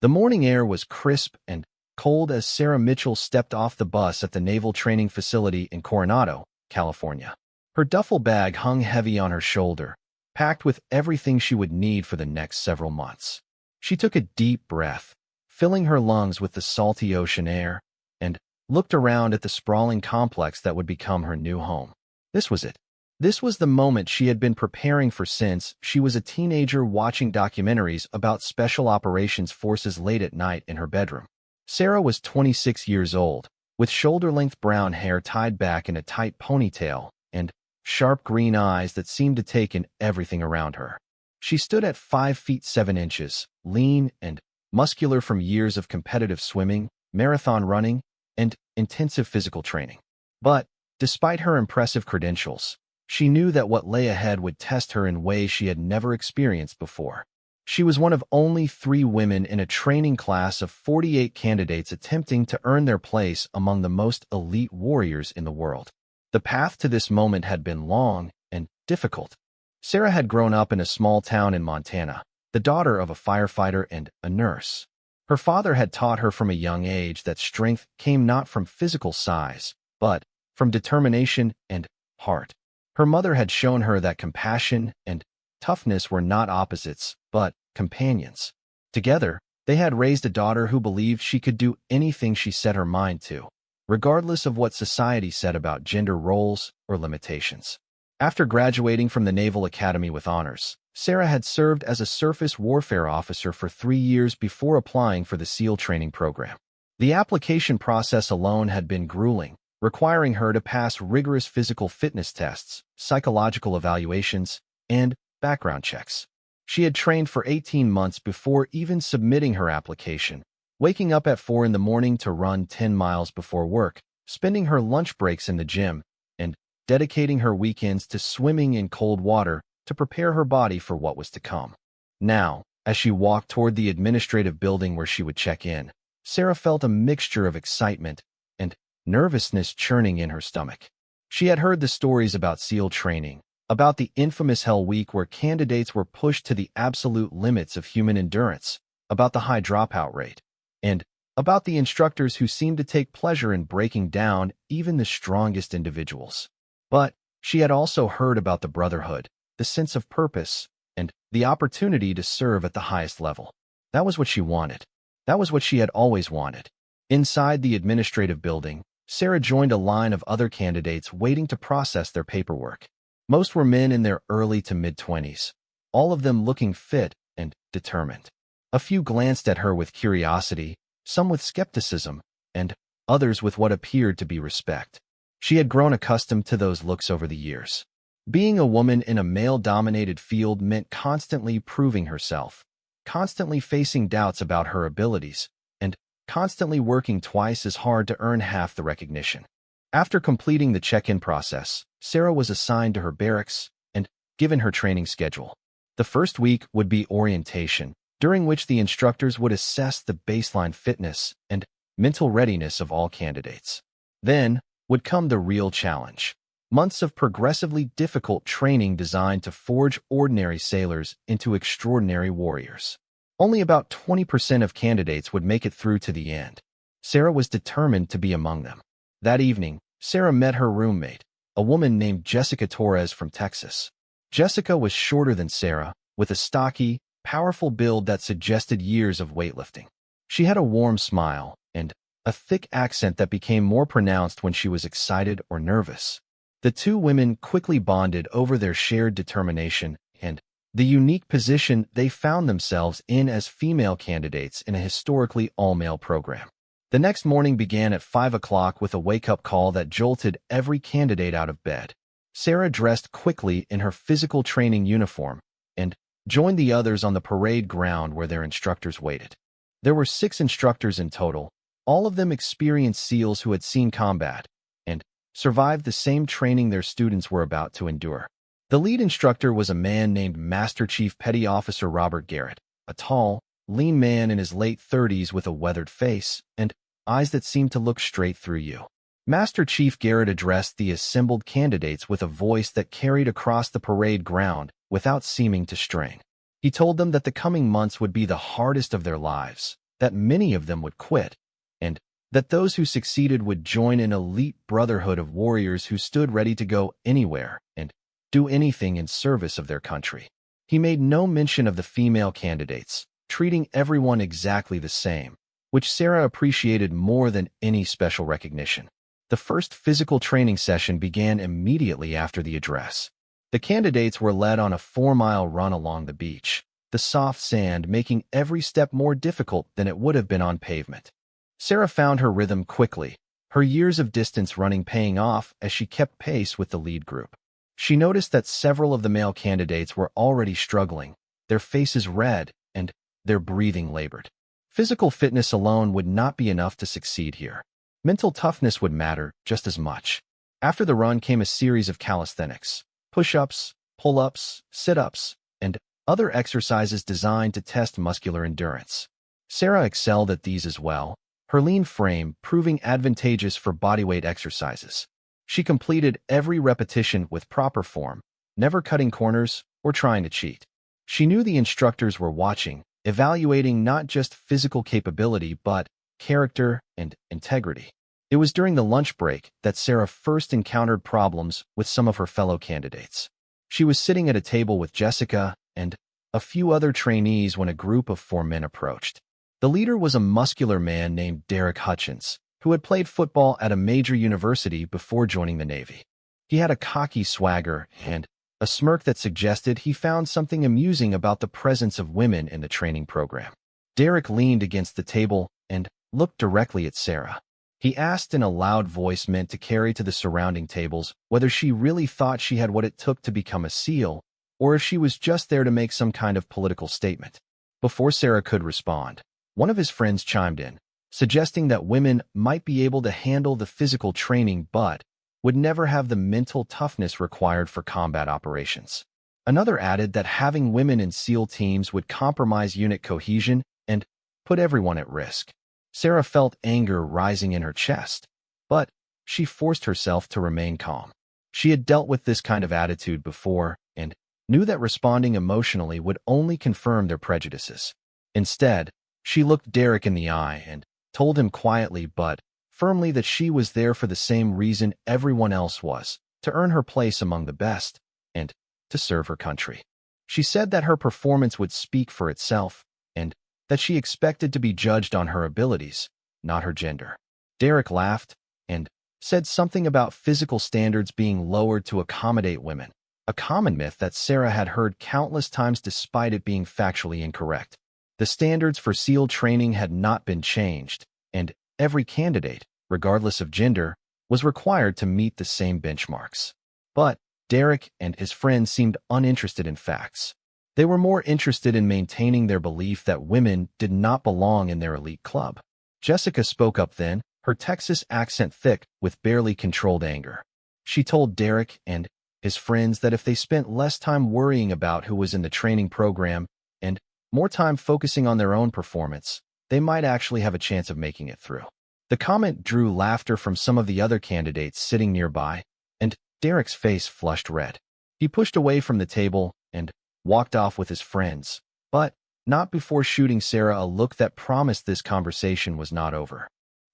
The morning air was crisp and cold as Sarah Mitchell stepped off the bus at the Naval Training Facility in Coronado, California. Her duffel bag hung heavy on her shoulder, packed with everything she would need for the next several months. She took a deep breath, filling her lungs with the salty ocean air, and looked around at the sprawling complex that would become her new home. This was it. This was the moment she had been preparing for since she was a teenager watching documentaries about Special Operations Forces late at night in her bedroom. Sarah was 26 years old, with shoulder-length brown hair tied back in a tight ponytail and sharp green eyes that seemed to take in everything around her. She stood at 5 feet 7 inches, lean and muscular from years of competitive swimming, marathon running, and intensive physical training. But, despite her impressive credentials, she knew that what lay ahead would test her in ways she had never experienced before. She was one of only 3 women in a training class of 48 candidates attempting to earn their place among the most elite warriors in the world. The path to this moment had been long and difficult. Sarah had grown up in a small town in Montana, the daughter of a firefighter and a nurse. Her father had taught her from a young age that strength came not from physical size, but from determination and heart. Her mother had shown her that compassion and toughness were not opposites, but companions. Together, they had raised a daughter who believed she could do anything she set her mind to, regardless of what society said about gender roles or limitations. After graduating from the Naval Academy with honors, Sarah had served as a surface warfare officer for 3 years before applying for the SEAL training program. The application process alone had been grueling, requiring her to pass rigorous physical fitness tests, psychological evaluations, and background checks. She had trained for 18 months before even submitting her application, waking up at 4 in the morning to run 10 miles before work, spending her lunch breaks in the gym, and dedicating her weekends to swimming in cold water to prepare her body for what was to come. Now, as she walked toward the administrative building where she would check in, Sarah felt a mixture of excitement and nervousness churning in her stomach. She had heard the stories about SEAL training, about the infamous Hell Week where candidates were pushed to the absolute limits of human endurance, about the high dropout rate, and about the instructors who seemed to take pleasure in breaking down even the strongest individuals. But she had also heard about the brotherhood, the sense of purpose, and the opportunity to serve at the highest level. That was what she wanted. That was what she had always wanted. Inside the administrative building, Sarah joined a line of other candidates waiting to process their paperwork. Most were men in their early to mid-20s, all of them looking fit and determined. A few glanced at her with curiosity, some with skepticism, and others with what appeared to be respect. She had grown accustomed to those looks over the years. Being a woman in a male-dominated field meant constantly proving herself, constantly facing doubts about her abilities, and constantly working twice as hard to earn half the recognition. After completing the check-in process, Sarah was assigned to her barracks and given her training schedule. The first week would be orientation, during which the instructors would assess the baseline fitness and mental readiness of all candidates. Then would come the real challenge. Months of progressively difficult training designed to forge ordinary sailors into extraordinary warriors. Only about 20% of candidates would make it through to the end. Sarah was determined to be among them. That evening, Sarah met her roommate, a woman named Jessica Torres from Texas. Jessica was shorter than Sarah, with a stocky, powerful build that suggested years of weightlifting. She had a warm smile and a thick accent that became more pronounced when she was excited or nervous. The two women quickly bonded over their shared determination and the unique position they found themselves in as female candidates in a historically all-male program. The next morning began at 5 o'clock with a wake-up call that jolted every candidate out of bed. Sarah dressed quickly in her physical training uniform and joined the others on the parade ground where their instructors waited. There were 6 instructors in total, all of them experienced SEALs who had seen combat and survived the same training their students were about to endure. The lead instructor was a man named Master Chief Petty Officer Robert Garrett, a tall, lean man in his late 30s with a weathered face and eyes that seemed to look straight through you. Master Chief Garrett addressed the assembled candidates with a voice that carried across the parade ground without seeming to strain. He told them that the coming months would be the hardest of their lives, that many of them would quit, and that those who succeeded would join an elite brotherhood of warriors who stood ready to go anywhere and do anything in service of their country. He made no mention of the female candidates, treating everyone exactly the same, which Sarah appreciated more than any special recognition. The first physical training session began immediately after the address. The candidates were led on a 4-mile run along the beach, the soft sand making every step more difficult than it would have been on pavement. Sarah found her rhythm quickly, her years of distance running paying off as she kept pace with the lead group. She noticed that several of the male candidates were already struggling, their faces red and their breathing labored. Physical fitness alone would not be enough to succeed here. Mental toughness would matter just as much. After the run came a series of calisthenics, push-ups, pull-ups, sit-ups, and other exercises designed to test muscular endurance. Sarah excelled at these as well, her lean frame proving advantageous for bodyweight exercises. She completed every repetition with proper form, never cutting corners or trying to cheat. She knew the instructors were watching, evaluating not just physical capability but character and integrity. It was during the lunch break that Sarah first encountered problems with some of her fellow candidates. She was sitting at a table with Jessica and a few other trainees when a group of 4 men approached. The leader was a muscular man named Derek Hutchins, who had played football at a major university before joining the Navy. He had a cocky swagger and a smirk that suggested he found something amusing about the presence of women in the training program. Derek leaned against the table and looked directly at Sarah. He asked in a loud voice meant to carry to the surrounding tables whether she really thought she had what it took to become a SEAL, or if she was just there to make some kind of political statement. Before Sarah could respond, one of his friends chimed in, suggesting that women might be able to handle the physical training but would never have the mental toughness required for combat operations. Another added that having women in SEAL teams would compromise unit cohesion and put everyone at risk. Sarah felt anger rising in her chest, but she forced herself to remain calm. She had dealt with this kind of attitude before and knew that responding emotionally would only confirm their prejudices. Instead, she looked Derek in the eye and told him quietly but firmly that she was there for the same reason everyone else was, to earn her place among the best and to serve her country. She said that her performance would speak for itself and that she expected to be judged on her abilities, not her gender. Derek laughed and said something about physical standards being lowered to accommodate women, a common myth that Sarah had heard countless times despite it being factually incorrect. The standards for SEAL training had not been changed, and every candidate, regardless of gender, was required to meet the same benchmarks. But Derek and his friends seemed uninterested in facts. They were more interested in maintaining their belief that women did not belong in their elite club. Jessica spoke up then, her Texas accent thick with barely controlled anger. She told Derek and his friends that if they spent less time worrying about who was in the training program and more time focusing on their own performance, they might actually have a chance of making it through. The comment drew laughter from some of the other candidates sitting nearby, and Derek's face flushed red. He pushed away from the table and walked off with his friends, but not before shooting Sarah a look that promised this conversation was not over.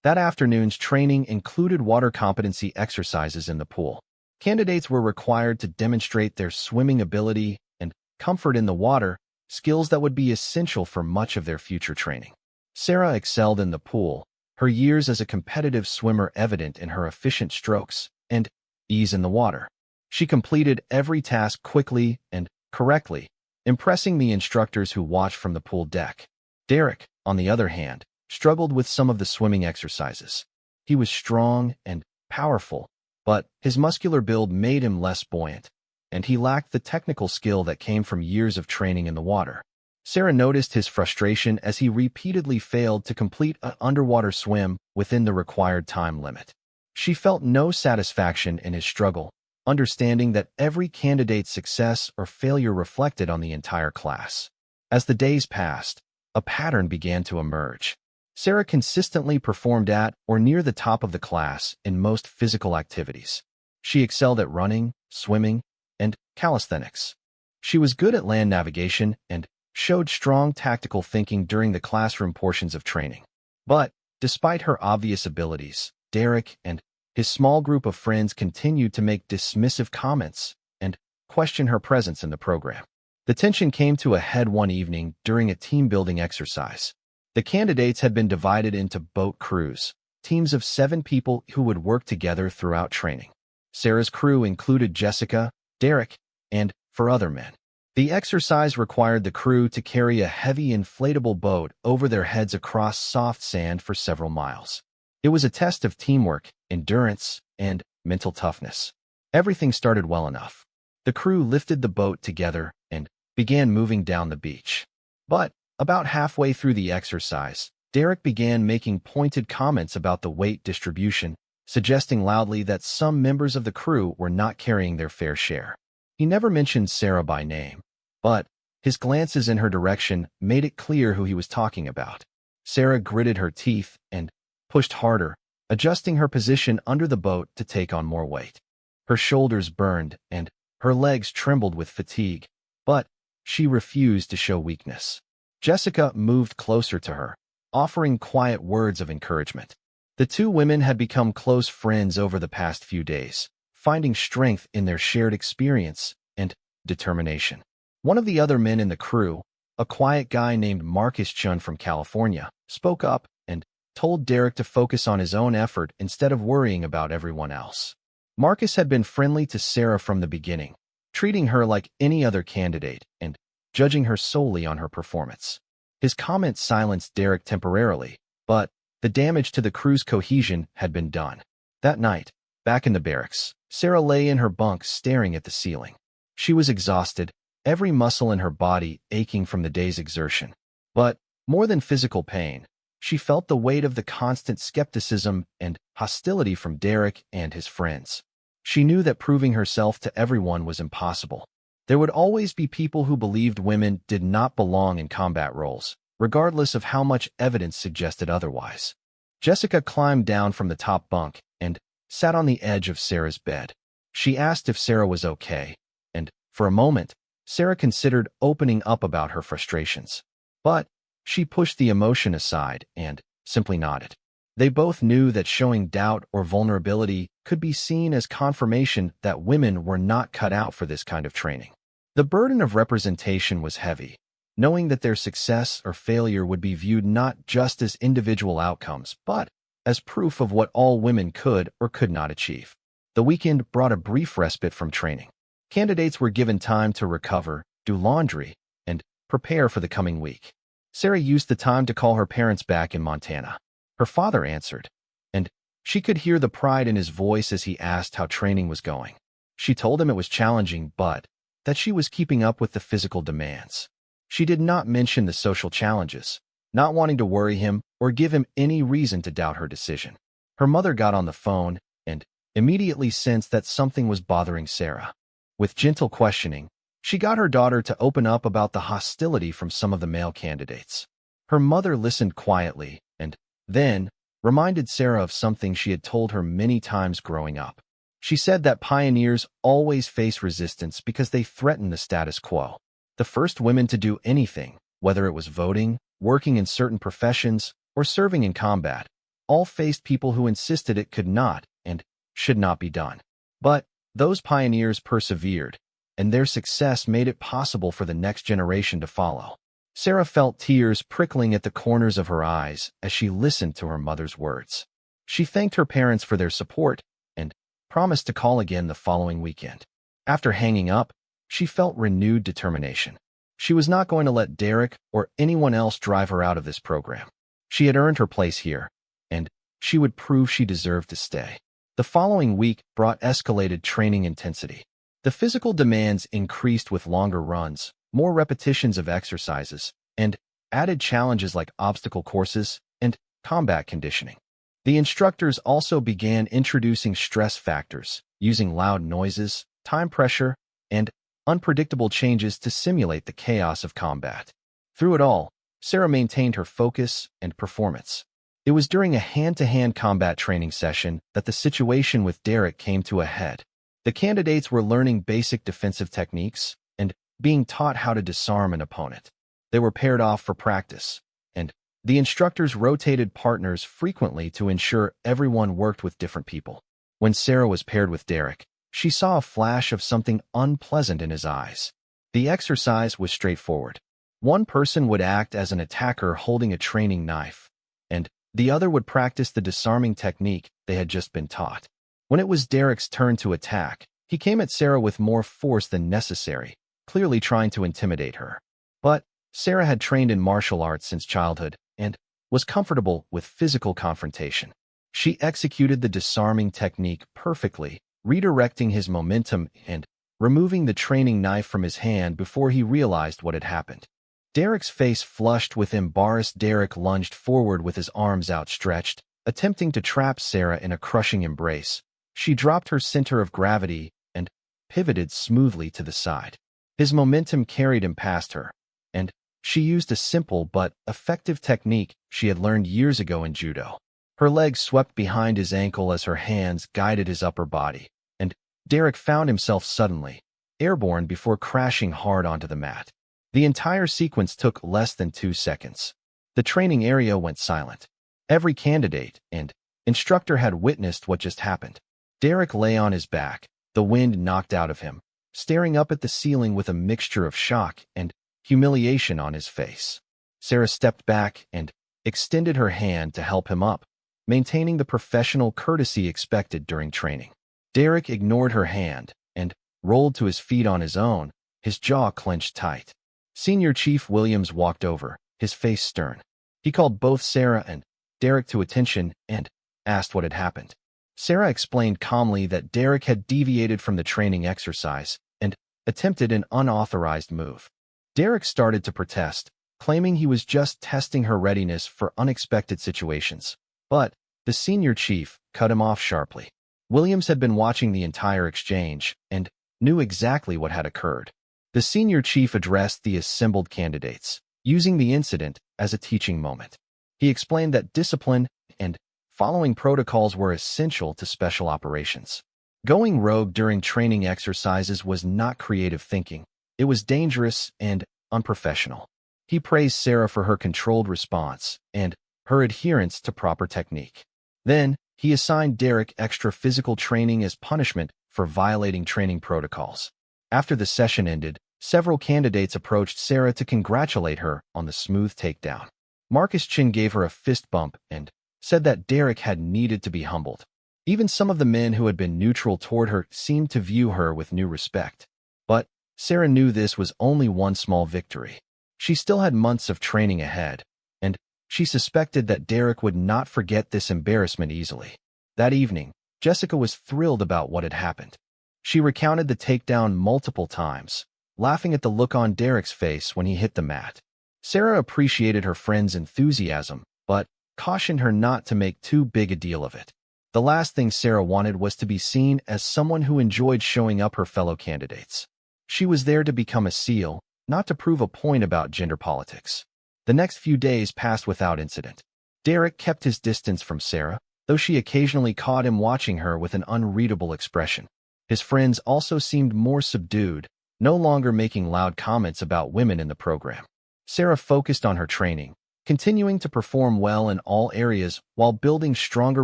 That afternoon's training included water competency exercises in the pool. Candidates were required to demonstrate their swimming ability and comfort in the water, skills that would be essential for much of their future training. Sarah excelled in the pool, her years as a competitive swimmer evident in her efficient strokes and ease in the water. She completed every task quickly and correctly, impressing the instructors who watched from the pool deck. Derek, on the other hand, struggled with some of the swimming exercises. He was strong and powerful, but his muscular build made him less buoyant, and he lacked the technical skill that came from years of training in the water. Sarah noticed his frustration as he repeatedly failed to complete an underwater swim within the required time limit. She felt no satisfaction in his struggle, understanding that every candidate's success or failure reflected on the entire class. As the days passed, a pattern began to emerge. Sarah consistently performed at or near the top of the class in most physical activities. She excelled at running, swimming, and calisthenics. She was good at land navigation and showed strong tactical thinking during the classroom portions of training. But, despite her obvious abilities, Derek and his small group of friends continued to make dismissive comments and question her presence in the program. The tension came to a head one evening during a team-building exercise. The candidates had been divided into boat crews, teams of 7 people who would work together throughout training. Sarah's crew included Jessica, Derek, and 4 other men. The exercise required the crew to carry a heavy inflatable boat over their heads across soft sand for several miles. It was a test of teamwork, endurance, and mental toughness. Everything started well enough. The crew lifted the boat together and began moving down the beach. But, about halfway through the exercise, Derek began making pointed comments about the weight distribution, suggesting loudly that some members of the crew were not carrying their fair share. He never mentioned Sarah by name, but his glances in her direction made it clear who he was talking about. Sarah gritted her teeth and pushed harder, adjusting her position under the boat to take on more weight. Her shoulders burned and her legs trembled with fatigue, but she refused to show weakness. Jessica moved closer to her, offering quiet words of encouragement. The 2 women had become close friends over the past few days, finding strength in their shared experience and determination. One of the other men in the crew, a quiet guy named Marcus Chun from California, spoke up and told Derek to focus on his own effort instead of worrying about everyone else. Marcus had been friendly to Sarah from the beginning, treating her like any other candidate and judging her solely on her performance. His comments silenced Derek temporarily, but the damage to the crew's cohesion had been done. That night, back in the barracks, Sarah lay in her bunk staring at the ceiling. She was exhausted, every muscle in her body aching from the day's exertion. But, more than physical pain, she felt the weight of the constant skepticism and hostility from Derek and his friends. She knew that proving herself to everyone was impossible. There would always be people who believed women did not belong in combat roles, regardless of how much evidence suggested otherwise. Jessica climbed down from the top bunk and sat on the edge of Sarah's bed. She asked if Sarah was okay, and, for a moment, Sarah considered opening up about her frustrations. But she pushed the emotion aside and simply nodded. They both knew that showing doubt or vulnerability could be seen as confirmation that women were not cut out for this kind of training. The burden of representation was heavy, knowing that their success or failure would be viewed not just as individual outcomes, but as proof of what all women could or could not achieve. The weekend brought a brief respite from training. Candidates were given time to recover, do laundry, and prepare for the coming week. Sarah used the time to call her parents back in Montana. Her father answered, and she could hear the pride in his voice as he asked how training was going. She told him it was challenging, but that she was keeping up with the physical demands. She did not mention the social challenges, not wanting to worry him or give him any reason to doubt her decision. Her mother got on the phone and immediately sensed that something was bothering Sarah. With gentle questioning, she got her daughter to open up about the hostility from some of the male candidates. Her mother listened quietly and then reminded Sarah of something she had told her many times growing up. She said that pioneers always face resistance because they threaten the status quo. The first women to do anything, whether it was voting, working in certain professions, or serving in combat, all faced people who insisted it could not and should not be done. But those pioneers persevered, and their success made it possible for the next generation to follow. Sarah felt tears prickling at the corners of her eyes as she listened to her mother's words. She thanked her parents for their support and promised to call again the following weekend. After hanging up, she felt renewed determination. She was not going to let Derek or anyone else drive her out of this program. She had earned her place here, and she would prove she deserved to stay. The following week brought escalated training intensity. The physical demands increased with longer runs, more repetitions of exercises, and added challenges like obstacle courses and combat conditioning. The instructors also began introducing stress factors, using loud noises, time pressure, and unpredictable changes to simulate the chaos of combat. Through it all, Sarah maintained her focus and performance. It was during a hand-to-hand combat training session that the situation with Derek came to a head. The candidates were learning basic defensive techniques and being taught how to disarm an opponent. They were paired off for practice, and the instructors rotated partners frequently to ensure everyone worked with different people. When Sarah was paired with Derek, she saw a flash of something unpleasant in his eyes. The exercise was straightforward. One person would act as an attacker holding a training knife, and the other would practice the disarming technique they had just been taught. When it was Derek's turn to attack, he came at Sarah with more force than necessary, clearly trying to intimidate her. But Sarah had trained in martial arts since childhood and was comfortable with physical confrontation. She executed the disarming technique perfectly, redirecting his momentum and removing the training knife from his hand before he realized what had happened. Derek's face flushed with embarrassment. Derek lunged forward with his arms outstretched, attempting to trap Sarah in a crushing embrace. She dropped her center of gravity and pivoted smoothly to the side. His momentum carried him past her, and she used a simple but effective technique she had learned years ago in judo. Her legs swept behind his ankle as her hands guided his upper body, and Derek found himself suddenly airborne before crashing hard onto the mat. The entire sequence took less than 2 seconds. The training area went silent. Every candidate and instructor had witnessed what just happened. Derek lay on his back, the wind knocked out of him, staring up at the ceiling with a mixture of shock and humiliation on his face. Sarah stepped back and extended her hand to help him up, maintaining the professional courtesy expected during training. Derek ignored her hand and rolled to his feet on his own, his jaw clenched tight. Senior Chief Williams walked over, his face stern. He called both Sarah and Derek to attention and asked what had happened. Sarah explained calmly that Derek had deviated from the training exercise and attempted an unauthorized move. Derek started to protest, claiming he was just testing her readiness for unexpected situations. But the senior chief cut him off sharply. Williams had been watching the entire exchange and knew exactly what had occurred. The senior chief addressed the assembled candidates, using the incident as a teaching moment. He explained that discipline and following protocols were essential to special operations. Going rogue during training exercises was not creative thinking. It was dangerous and unprofessional. He praised Sarah for her controlled response and her adherence to proper technique. Then, he assigned Derek extra physical training as punishment for violating training protocols. After the session ended, several candidates approached Sarah to congratulate her on the smooth takedown. Marcus Chin gave her a fist bump and said that Derek had needed to be humbled. Even some of the men who had been neutral toward her seemed to view her with new respect. But Sarah knew this was only one small victory. She still had months of training ahead, and she suspected that Derek would not forget this embarrassment easily. That evening, Jessica was thrilled about what had happened. She recounted the takedown multiple times, laughing at the look on Derek's face when he hit the mat. Sarah appreciated her friend's enthusiasm, but cautioned her not to make too big a deal of it. The last thing Sarah wanted was to be seen as someone who enjoyed showing up her fellow candidates. She was there to become a SEAL, not to prove a point about gender politics. The next few days passed without incident. Derek kept his distance from Sarah, though she occasionally caught him watching her with an unreadable expression. His friends also seemed more subdued, no longer making loud comments about women in the program. Sarah focused on her training, continuing to perform well in all areas while building stronger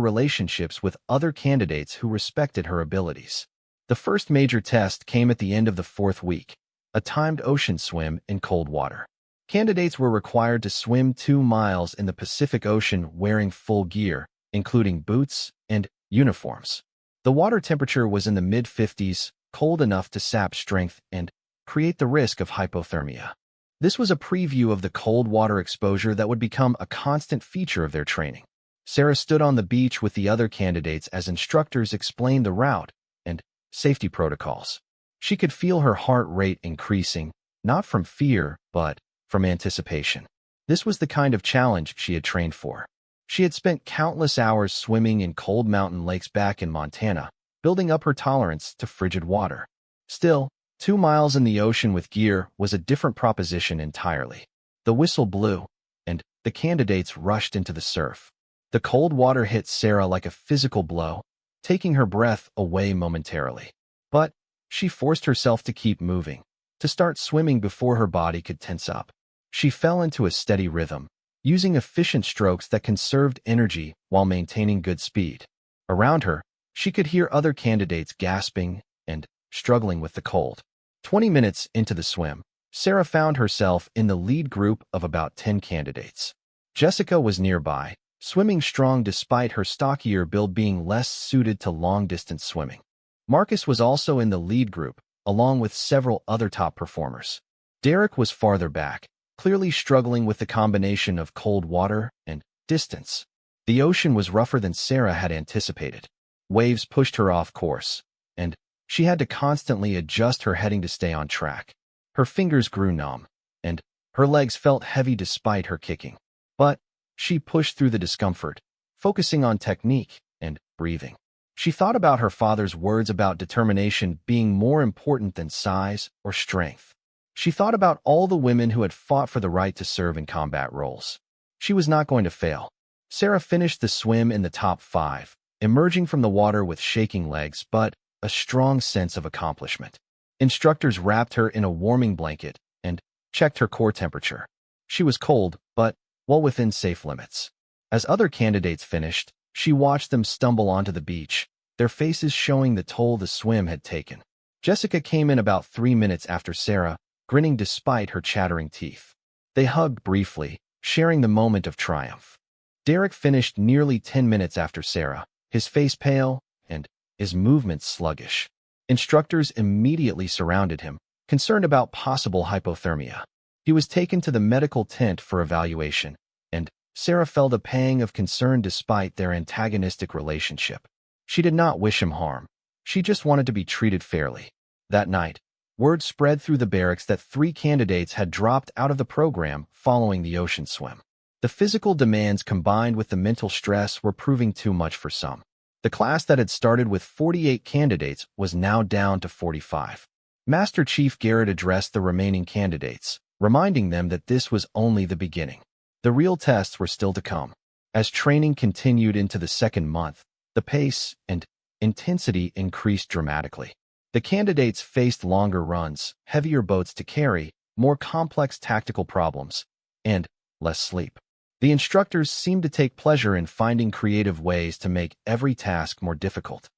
relationships with other candidates who respected her abilities. The first major test came at the end of the 4th week, a timed ocean swim in cold water. Candidates were required to swim 2 miles in the Pacific Ocean wearing full gear, including boots and uniforms. The water temperature was in the mid-50s, cold enough to sap strength and create the risk of hypothermia. This was a preview of the cold water exposure that would become a constant feature of their training. Sarah stood on the beach with the other candidates as instructors explained the route and safety protocols. She could feel her heart rate increasing, not from fear, but from anticipation. This was the kind of challenge she had trained for. She had spent countless hours swimming in cold mountain lakes back in Montana, building up her tolerance to frigid water. Still, 2 miles in the ocean with gear was a different proposition entirely. The whistle blew, and the candidates rushed into the surf. The cold water hit Sarah like a physical blow, taking her breath away momentarily. But she forced herself to keep moving, to start swimming before her body could tense up. She fell into a steady rhythm, using efficient strokes that conserved energy while maintaining good speed. Around her, she could hear other candidates gasping and struggling with the cold. 20 minutes into the swim, Sarah found herself in the lead group of about 10 candidates. Jessica was nearby, swimming strong despite her stockier build being less suited to long-distance swimming. Marcus was also in the lead group, along with several other top performers. Derek was farther back, clearly struggling with the combination of cold water and distance. The ocean was rougher than Sarah had anticipated. Waves pushed her off course, and she had to constantly adjust her heading to stay on track. Her fingers grew numb, and her legs felt heavy despite her kicking. But she pushed through the discomfort, focusing on technique and breathing. She thought about her father's words about determination being more important than size or strength. She thought about all the women who had fought for the right to serve in combat roles. She was not going to fail. Sarah finished the swim in the top 5, emerging from the water with shaking legs but a strong sense of accomplishment. Instructors wrapped her in a warming blanket and checked her core temperature. She was cold, but well within safe limits. As other candidates finished, she watched them stumble onto the beach, their faces showing the toll the swim had taken. Jessica came in about 3 minutes after Sarah, grinning despite her chattering teeth. They hugged briefly, sharing the moment of triumph. Derek finished nearly 10 minutes after Sarah, his face pale and his movements sluggish. Instructors immediately surrounded him, concerned about possible hypothermia. He was taken to the medical tent for evaluation, and Sarah felt a pang of concern despite their antagonistic relationship. She did not wish him harm. She just wanted to be treated fairly. That night, word spread through the barracks that 3 candidates had dropped out of the program following the ocean swim. The physical demands combined with the mental stress were proving too much for some. The class that had started with 48 candidates was now down to 45. Master Chief Garrett addressed the remaining candidates, reminding them that this was only the beginning. The real tests were still to come. As training continued into the second month, the pace and intensity increased dramatically. The candidates faced longer runs, heavier boats to carry, more complex tactical problems, and less sleep. The instructors seemed to take pleasure in finding creative ways to make every task more difficult.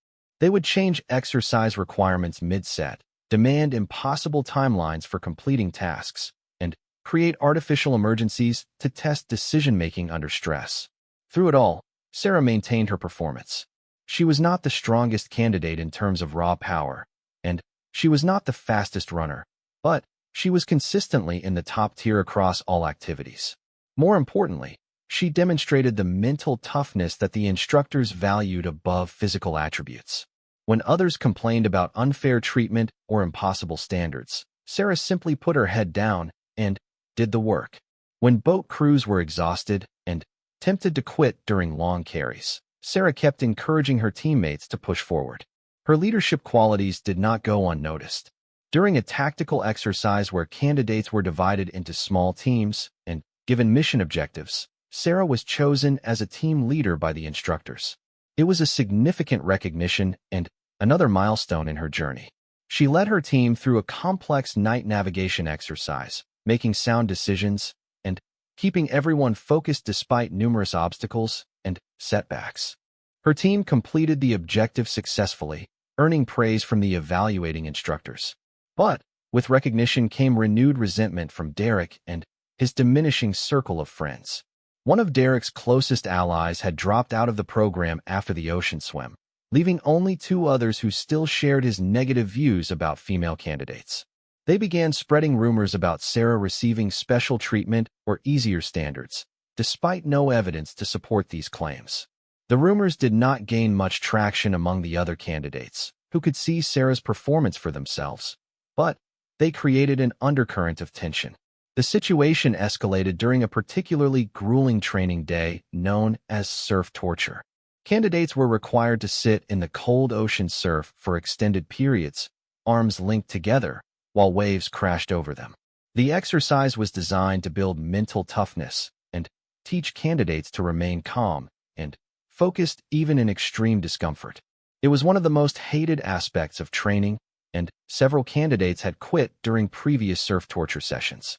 They would change exercise requirements mid-set, demand impossible timelines for completing tasks, and create artificial emergencies to test decision-making under stress. Through it all, Sarah maintained her performance. She was not the strongest candidate in terms of raw power, and she was not the fastest runner, but she was consistently in the top tier across all activities. More importantly, she demonstrated the mental toughness that the instructors valued above physical attributes. When others complained about unfair treatment or impossible standards, Sarah simply put her head down and did the work. When boat crews were exhausted and tempted to quit during long carries, Sarah kept encouraging her teammates to push forward. Her leadership qualities did not go unnoticed. During a tactical exercise where candidates were divided into small teams and given mission objectives, Sarah was chosen as a team leader by the instructors. It was a significant recognition and another milestone in her journey. She led her team through a complex night navigation exercise, making sound decisions and keeping everyone focused despite numerous obstacles and setbacks. Her team completed the objective successfully, earning praise from the evaluating instructors. But with recognition came renewed resentment from Derek and his diminishing circle of friends. One of Derek's closest allies had dropped out of the program after the ocean swim, leaving only 2 others who still shared his negative views about female candidates. They began spreading rumors about Sarah receiving special treatment or easier standards, despite no evidence to support these claims. The rumors did not gain much traction among the other candidates, who could see Sarah's performance for themselves, but they created an undercurrent of tension. The situation escalated during a particularly grueling training day known as surf torture. Candidates were required to sit in the cold ocean surf for extended periods, arms linked together, while waves crashed over them. The exercise was designed to build mental toughness and teach candidates to remain calm and focused even in extreme discomfort. It was one of the most hated aspects of training, and several candidates had quit during previous surf torture sessions.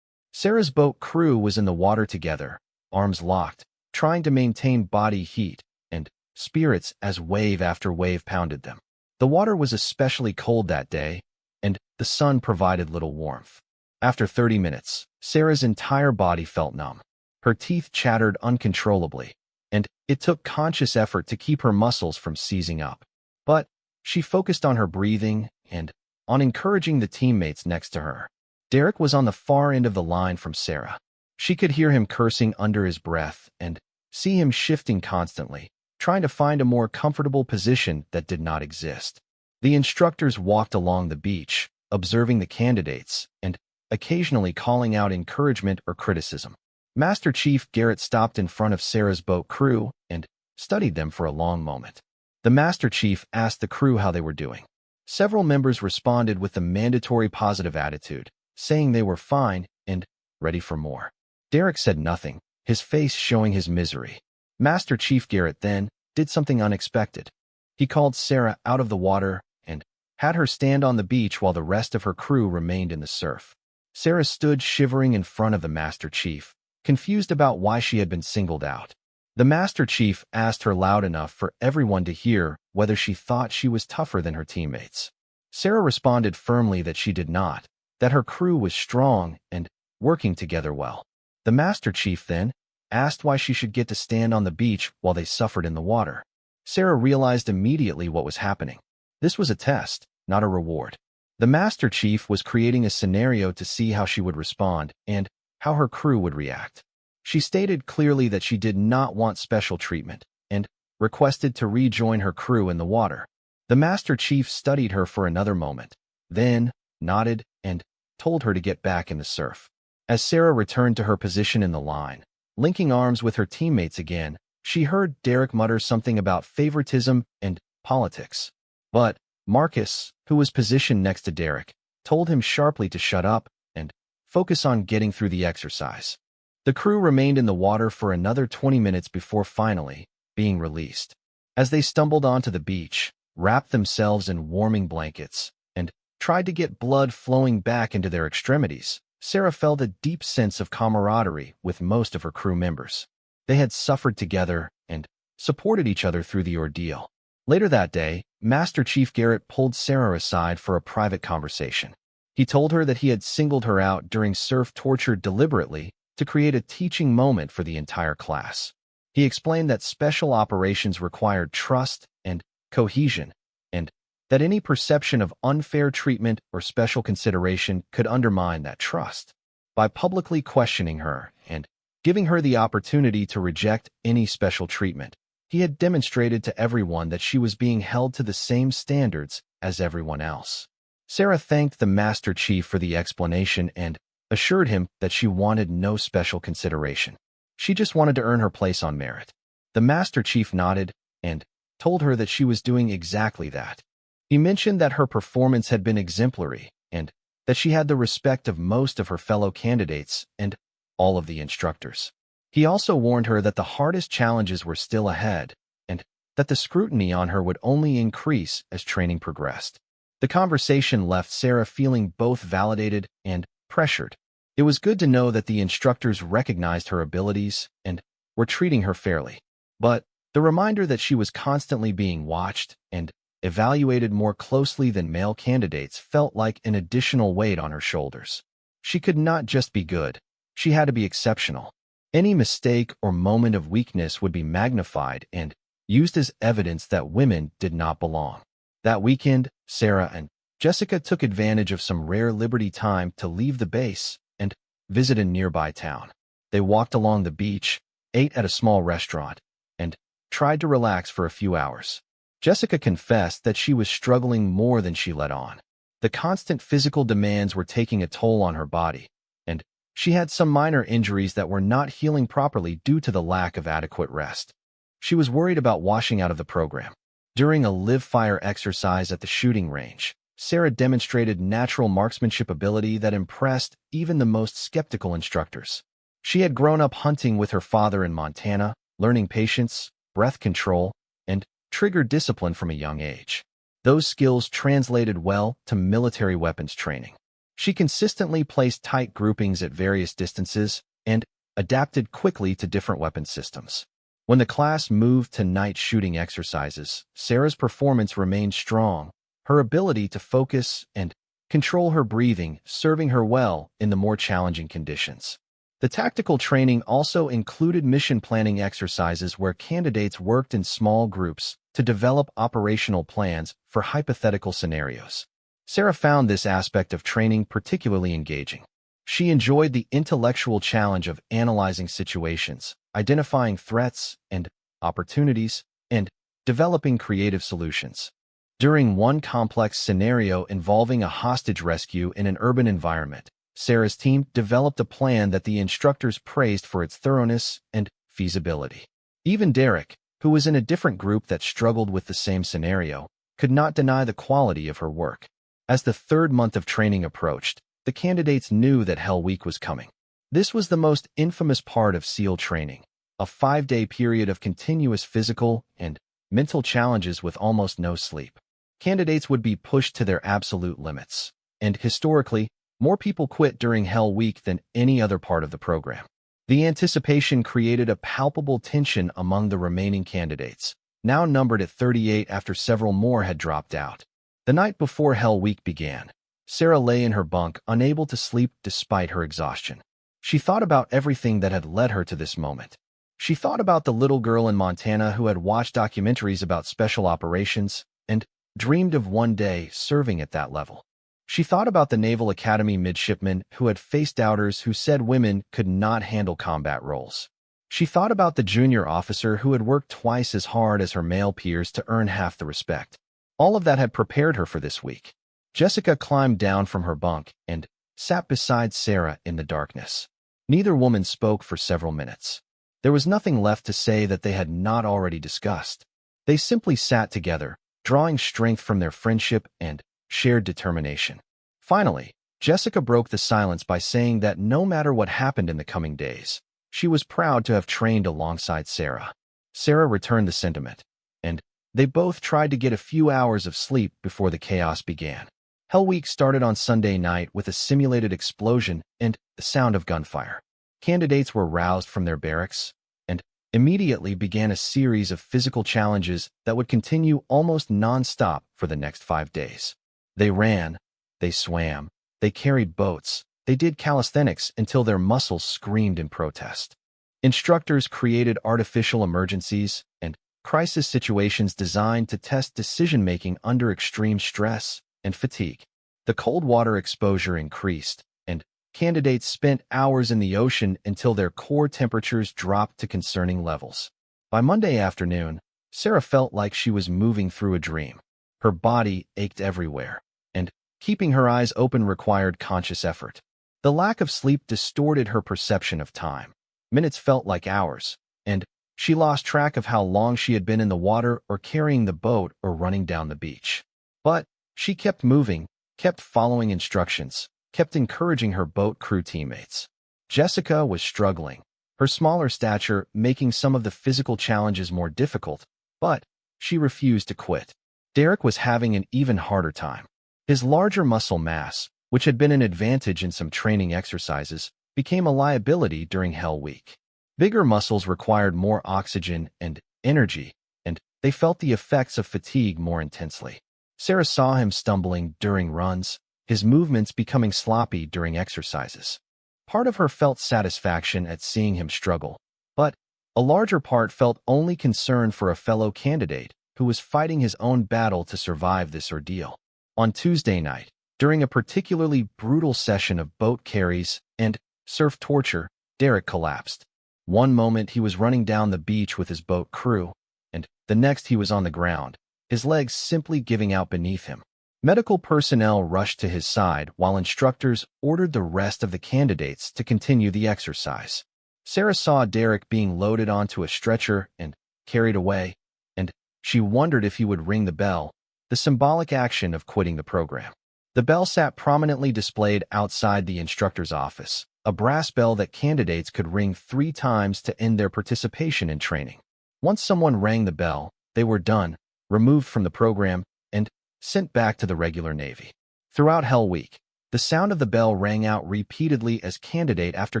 Sarah's boat crew was in the water together, arms locked, trying to maintain body heat and spirits as wave after wave pounded them. The water was especially cold that day, and the sun provided little warmth. After 30 minutes, Sarah's entire body felt numb. Her teeth chattered uncontrollably, and it took conscious effort to keep her muscles from seizing up. But she focused on her breathing and on encouraging the teammates next to her. Derek was on the far end of the line from Sarah. She could hear him cursing under his breath and see him shifting constantly, trying to find a more comfortable position that did not exist. The instructors walked along the beach, observing the candidates and occasionally calling out encouragement or criticism. Master Chief Garrett stopped in front of Sarah's boat crew and studied them for a long moment. The Master Chief asked the crew how they were doing. Several members responded with the mandatory positive attitude, saying they were fine and ready for more. Derek said nothing, his face showing his misery. Master Chief Garrett then did something unexpected. He called Sarah out of the water and had her stand on the beach while the rest of her crew remained in the surf. Sarah stood shivering in front of the Master Chief, confused about why she had been singled out. The Master Chief asked her loud enough for everyone to hear whether she thought she was tougher than her teammates. Sarah responded firmly that she did not, that her crew was strong and working together well. The Master Chief then asked why she should get to stand on the beach while they suffered in the water. Sarah realized immediately what was happening. This was a test, not a reward. The Master Chief was creating a scenario to see how she would respond and how her crew would react. She stated clearly that she did not want special treatment and requested to rejoin her crew in the water. The Master Chief studied her for another moment, then nodded and told her to get back in the surf. As Sarah returned to her position in the line, linking arms with her teammates again, she heard Derek mutter something about favoritism and politics. But Marcus, who was positioned next to Derek, told him sharply to shut up and focus on getting through the exercise. The crew remained in the water for another 20 minutes before finally being released. As they stumbled onto the beach, wrapped themselves in warming blankets, and tried to get blood flowing back into their extremities, Sarah felt a deep sense of camaraderie with most of her crew members. They had suffered together and supported each other through the ordeal. Later that day, Master Chief Garrett pulled Sarah aside for a private conversation. He told her that he had singled her out during surf torture deliberately to create a teaching moment for the entire class. He explained that special operations required trust and cohesion, and that any perception of unfair treatment or special consideration could undermine that trust. By publicly questioning her and giving her the opportunity to reject any special treatment, he had demonstrated to everyone that she was being held to the same standards as everyone else. Sarah thanked the Master Chief for the explanation and assured him that she wanted no special consideration. She just wanted to earn her place on merit. The Master Chief nodded and told her that she was doing exactly that. He mentioned that her performance had been exemplary and that she had the respect of most of her fellow candidates and all of the instructors. He also warned her that the hardest challenges were still ahead and that the scrutiny on her would only increase as training progressed. The conversation left Sarah feeling both validated and pressured. It was good to know that the instructors recognized her abilities and were treating her fairly. But the reminder that she was constantly being watched and evaluated more closely than male candidates felt like an additional weight on her shoulders. She could not just be good, she had to be exceptional. Any mistake or moment of weakness would be magnified and used as evidence that women did not belong. That weekend, Sarah and Jessica took advantage of some rare Liberty time to leave the base and visit a nearby town. They walked along the beach, ate at a small restaurant, and tried to relax for a few hours. Jessica confessed that she was struggling more than she let on. The constant physical demands were taking a toll on her body, and she had some minor injuries that were not healing properly due to the lack of adequate rest. She was worried about washing out of the program. During a live-fire exercise at the shooting range, Sarah demonstrated natural marksmanship ability that impressed even the most skeptical instructors. She had grown up hunting with her father in Montana, learning patience, breath control, and trigger discipline from a young age. Those skills translated well to military weapons training. She consistently placed tight groupings at various distances and adapted quickly to different weapon systems. When the class moved to night shooting exercises, Sarah's performance remained strong, her ability to focus and control her breathing serving her well in the more challenging conditions. The tactical training also included mission planning exercises where candidates worked in small groups to develop operational plans for hypothetical scenarios. Sarah found this aspect of training particularly engaging. She enjoyed the intellectual challenge of analyzing situations, identifying threats and opportunities, and developing creative solutions. During one complex scenario involving a hostage rescue in an urban environment, Sarah's team developed a plan that the instructors praised for its thoroughness and feasibility. Even Derek, who was in a different group that struggled with the same scenario, could not deny the quality of her work. As the third month of training approached, the candidates knew that Hell Week was coming. This was the most infamous part of SEAL training, a 5-day period of continuous physical and mental challenges with almost no sleep. Candidates would be pushed to their absolute limits, and historically, more people quit during Hell Week than any other part of the program. The anticipation created a palpable tension among the remaining candidates, now numbered at 38 after several more had dropped out. The night before Hell Week began, Sarah lay in her bunk, unable to sleep despite her exhaustion. She thought about everything that had led her to this moment. She thought about the little girl in Montana who had watched documentaries about special operations and dreamed of one day serving at that level. She thought about the Naval Academy midshipmen who had faced doubters who said women could not handle combat roles. She thought about the junior officer who had worked twice as hard as her male peers to earn half the respect. All of that had prepared her for this week. Jessica climbed down from her bunk and sat beside Sarah in the darkness. Neither woman spoke for several minutes. There was nothing left to say that they had not already discussed. They simply sat together, drawing strength from their friendship and shared determination. Finally, Jessica broke the silence by saying that no matter what happened in the coming days, she was proud to have trained alongside Sarah. Sarah returned the sentiment, and they both tried to get a few hours of sleep before the chaos began. Hell Week started on Sunday night with a simulated explosion and the sound of gunfire. Candidates were roused from their barracks and immediately began a series of physical challenges that would continue almost non-stop for the next 5 days. They ran, they swam, they carried boats, they did calisthenics until their muscles screamed in protest. Instructors created artificial emergencies and crisis situations designed to test decision-making under extreme stress and fatigue. The cold water exposure increased, and candidates spent hours in the ocean until their core temperatures dropped to concerning levels. By Monday afternoon, Sarah felt like she was moving through a dream. Her body ached everywhere, and keeping her eyes open required conscious effort. The lack of sleep distorted her perception of time. Minutes felt like hours, and she lost track of how long she had been in the water or carrying the boat or running down the beach. But she kept moving, kept following instructions, kept encouraging her boat crew teammates. Jessica was struggling, her smaller stature making some of the physical challenges more difficult, but she refused to quit. Derek was having an even harder time. His larger muscle mass, which had been an advantage in some training exercises, became a liability during Hell Week. Bigger muscles required more oxygen and energy, and they felt the effects of fatigue more intensely. Sarah saw him stumbling during runs, his movements becoming sloppy during exercises. Part of her felt satisfaction at seeing him struggle, but a larger part felt only concern for a fellow candidate who was fighting his own battle to survive this ordeal. On Tuesday night, during a particularly brutal session of boat carries and surf torture, Derek collapsed. One moment he was running down the beach with his boat crew, and the next he was on the ground, his legs simply giving out beneath him. Medical personnel rushed to his side while instructors ordered the rest of the candidates to continue the exercise. Sarah saw Derek being loaded onto a stretcher and carried away, and she wondered if he would ring the bell, the symbolic action of quitting the program. The bell sat prominently displayed outside the instructor's office, a brass bell that candidates could ring 3 times to end their participation in training. Once someone rang the bell, they were done, removed from the program, and sent back to the regular Navy. Throughout Hell Week, The sound of the bell rang out repeatedly as candidate after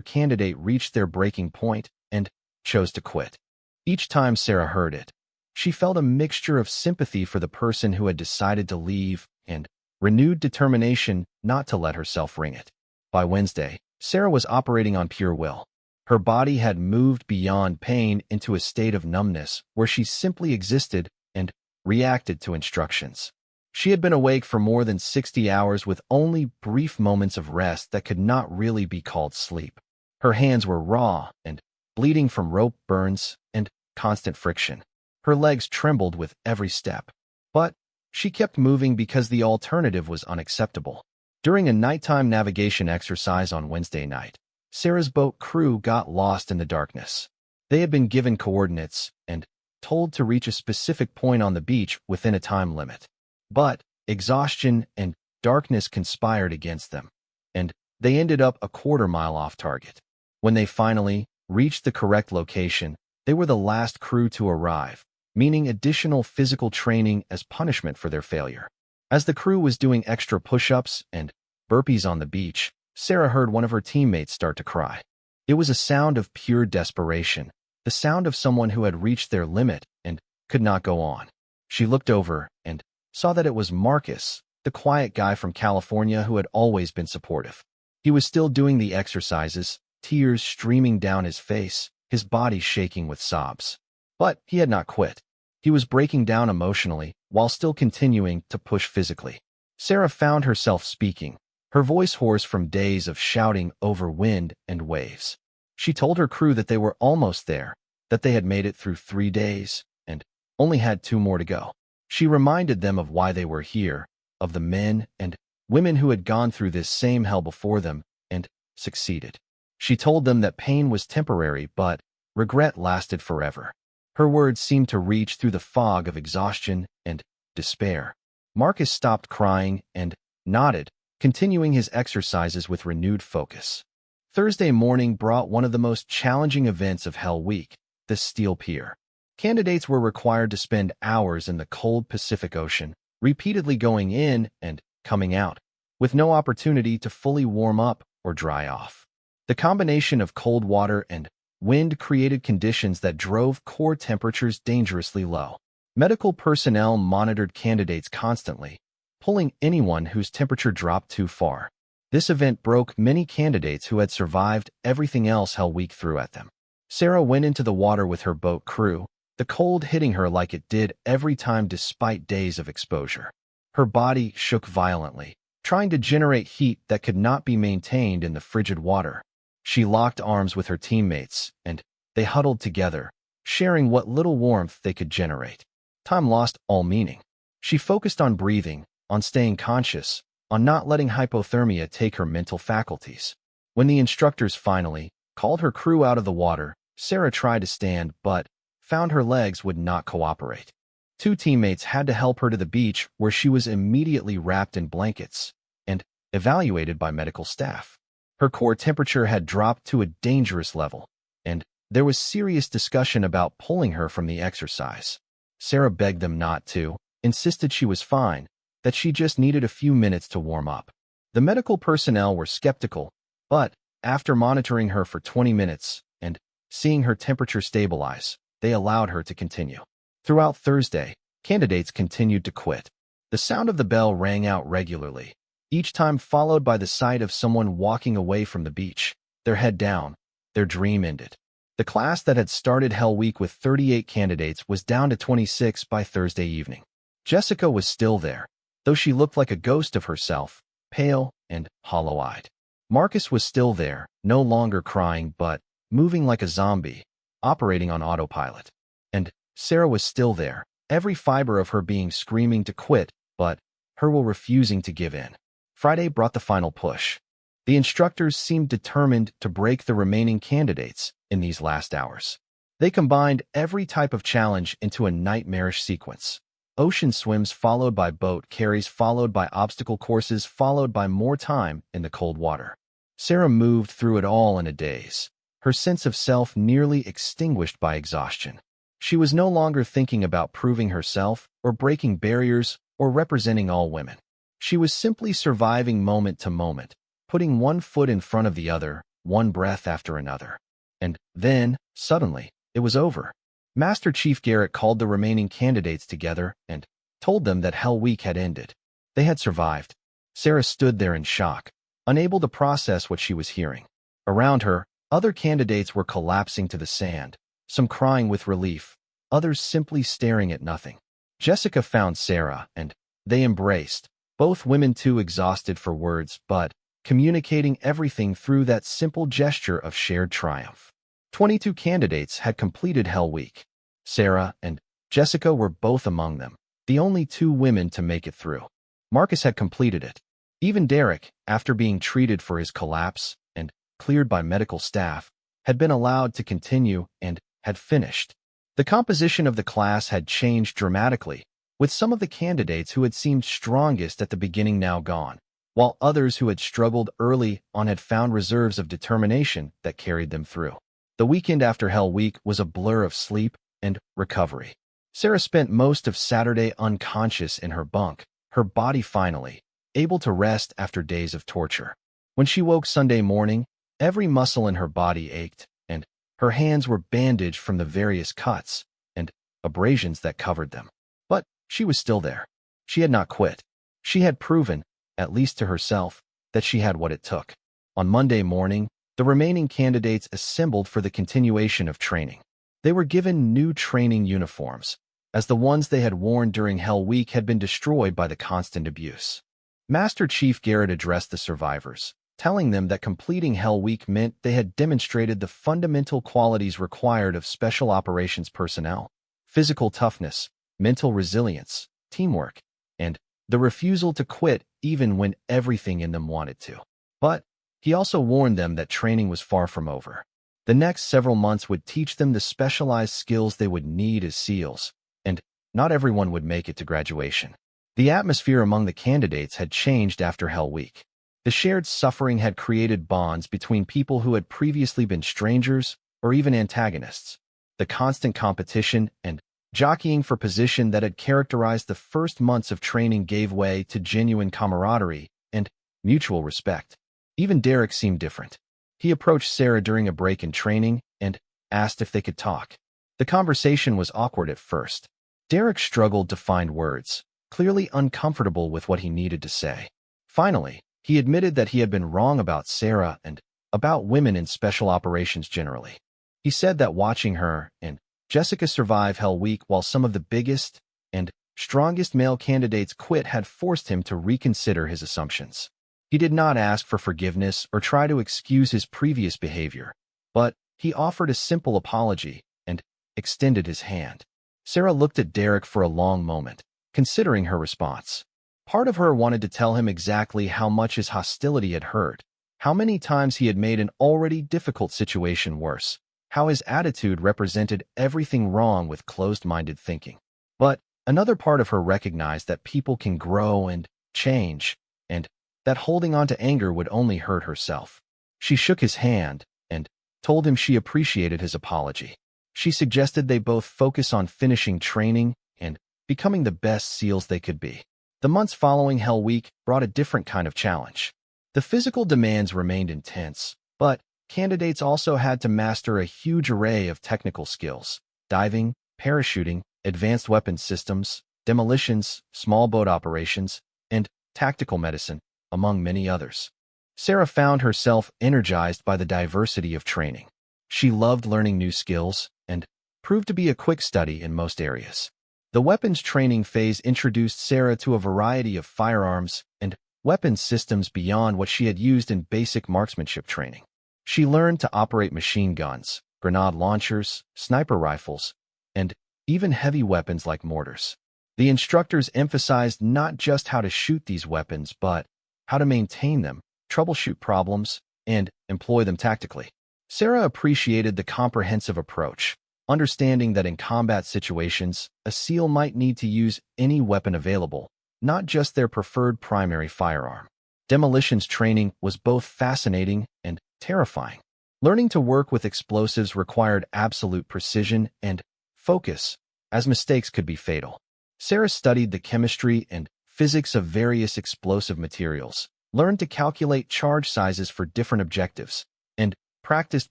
candidate reached their breaking point and chose to quit. Each time Sarah heard it, she felt a mixture of sympathy for the person who had decided to leave and renewed determination not to let herself ring it. By Wednesday, Sarah was operating on pure will. Her body had moved beyond pain into a state of numbness where she simply existed and reacted to instructions. She had been awake for more than 60 hours with only brief moments of rest that could not really be called sleep. Her hands were raw and bleeding from rope burns and constant friction. Her legs trembled with every step. But she kept moving because the alternative was unacceptable. During a nighttime navigation exercise on Wednesday night, Sarah's boat crew got lost in the darkness. They had been given coordinates and told to reach a specific point on the beach within a time limit. But exhaustion and darkness conspired against them, and they ended up a quarter-mile off target. When they finally reached the correct location, they were the last crew to arrive, meaning additional physical training as punishment for their failure. As the crew was doing extra push-ups and burpees on the beach, Sarah heard one of her teammates start to cry. It was a sound of pure desperation, the sound of someone who had reached their limit and could not go on. She looked over and saw that it was Marcus, the quiet guy from California who had always been supportive. He was still doing the exercises, tears streaming down his face, his body shaking with sobs. But he had not quit. He was breaking down emotionally while still continuing to push physically. Sarah found herself speaking, her voice hoarse from days of shouting over wind and waves. She told her crew that they were almost there, that they had made it through 3 days, and only had 2 more to go. She reminded them of why they were here, of the men and women who had gone through this same hell before them and succeeded. She told them that pain was temporary, but regret lasted forever. Her words seemed to reach through the fog of exhaustion and despair. Marcus stopped crying and nodded, continuing his exercises with renewed focus. Thursday morning brought one of the most challenging events of Hell Week, the Steel Pier. Candidates were required to spend hours in the cold Pacific Ocean, repeatedly going in and coming out, with no opportunity to fully warm up or dry off. The combination of cold water and wind created conditions that drove core temperatures dangerously low. Medical personnel monitored candidates constantly, pulling anyone whose temperature dropped too far. This event broke many candidates who had survived everything else Hell Week threw at them. Sarah went into the water with her boat crew, the cold hitting her like it did every time despite days of exposure. Her body shook violently, trying to generate heat that could not be maintained in the frigid water. She locked arms with her teammates, and they huddled together, sharing what little warmth they could generate. Time lost all meaning. She focused on breathing, on staying conscious, on not letting hypothermia take her mental faculties. When the instructors finally called her crew out of the water, Sarah tried to stand but found her legs would not cooperate. 2 teammates had to help her to the beach where she was immediately wrapped in blankets and evaluated by medical staff. Her core temperature had dropped to a dangerous level, and there was serious discussion about pulling her from the exercise. Sarah begged them not to, insisted she was fine, that she just needed a few minutes to warm up. The medical personnel were skeptical, but after monitoring her for 20 minutes and seeing her temperature stabilize, they allowed her to continue. Throughout Thursday, candidates continued to quit. The sound of the bell rang out regularly, each time followed by the sight of someone walking away from the beach, their head down, their dream ended. The class that had started Hell Week with 38 candidates was down to 26 by Thursday evening. Jessica was still there, though she looked like a ghost of herself, pale and hollow-eyed. Marcus was still there, no longer crying but moving like a zombie, operating on autopilot. And Sarah was still there, every fiber of her being screaming to quit, but her will refusing to give in. Friday brought the final push. The instructors seemed determined to break the remaining candidates in these last hours. They combined every type of challenge into a nightmarish sequence. Ocean swims followed by boat carries followed by obstacle courses followed by more time in the cold water. Sarah moved through it all in a daze, her sense of self nearly extinguished by exhaustion. She was no longer thinking about proving herself or breaking barriers or representing all women. She was simply surviving moment to moment, putting one foot in front of the other, one breath after another. And then, suddenly, it was over. Master Chief Garrett called the remaining candidates together and told them that Hell Week had ended. They had survived. Sarah stood there in shock, unable to process what she was hearing. Around her, other candidates were collapsing to the sand, some crying with relief, others simply staring at nothing. Jessica found Sarah, and they embraced, both women too exhausted for words, but communicating everything through that simple gesture of shared triumph. 22 candidates had completed Hell Week. Sarah and Jessica were both among them, the only two women to make it through. Marcus had completed it. Even Derek, after being treated for his collapse and cleared by medical staff, had been allowed to continue and had finished. The composition of the class had changed dramatically, with some of the candidates who had seemed strongest at the beginning now gone, while others who had struggled early on had found reserves of determination that carried them through. The weekend after Hell Week was a blur of sleep and recovery. Sarah spent most of Saturday unconscious in her bunk, her body finally able to rest after days of torture. When she woke Sunday morning, every muscle in her body ached, and her hands were bandaged from the various cuts and abrasions that covered them. But she was still there. She had not quit. She had proven, at least to herself, that she had what it took. On Monday morning, the remaining candidates assembled for the continuation of training. They were given new training uniforms, as the ones they had worn during Hell Week had been destroyed by the constant abuse. Master Chief Garrett addressed the survivors, telling them that completing Hell Week meant they had demonstrated the fundamental qualities required of special operations personnel: physical toughness, mental resilience, teamwork, and the refusal to quit even when everything in them wanted to. But he also warned them that training was far from over. The next several months would teach them the specialized skills they would need as SEALs, and not everyone would make it to graduation. The atmosphere among the candidates had changed after Hell Week. The shared suffering had created bonds between people who had previously been strangers or even antagonists. The constant competition and jockeying for position that had characterized the first months of training gave way to genuine camaraderie and mutual respect. Even Derek seemed different. He approached Sarah during a break in training and asked if they could talk. The conversation was awkward at first. Derek struggled to find words, clearly uncomfortable with what he needed to say. Finally, he admitted that he had been wrong about Sarah and about women in special operations generally. He said that watching her and Jessica survive Hell Week while some of the biggest and strongest male candidates quit had forced him to reconsider his assumptions. He did not ask for forgiveness or try to excuse his previous behavior, but he offered a simple apology and extended his hand. Sarah looked at Derek for a long moment, considering her response. Part of her wanted to tell him exactly how much his hostility had hurt, how many times he had made an already difficult situation worse, how his attitude represented everything wrong with closed-minded thinking. But another part of her recognized that people can grow and change, and that holding on to anger would only hurt herself. She shook his hand and told him she appreciated his apology. She suggested they both focus on finishing training and becoming the best SEALs they could be. The months following Hell Week brought a different kind of challenge. The physical demands remained intense, but candidates also had to master a huge array of technical skills: diving, parachuting, advanced weapons systems, demolitions, small boat operations, and tactical medicine, among many others. Sarah found herself energized by the diversity of training. She loved learning new skills and proved to be a quick study in most areas. The weapons training phase introduced Sarah to a variety of firearms and weapons systems beyond what she had used in basic marksmanship training. She learned to operate machine guns, grenade launchers, sniper rifles, and even heavy weapons like mortars. The instructors emphasized not just how to shoot these weapons, but how to maintain them, troubleshoot problems, and employ them tactically. Sarah appreciated the comprehensive approach, understanding that in combat situations, a SEAL might need to use any weapon available, not just their preferred primary firearm. Demolitions training was both fascinating and terrifying. Learning to work with explosives required absolute precision and focus, as mistakes could be fatal. Sarah studied the chemistry and physics of various explosive materials, learned to calculate charge sizes for different objectives, and practiced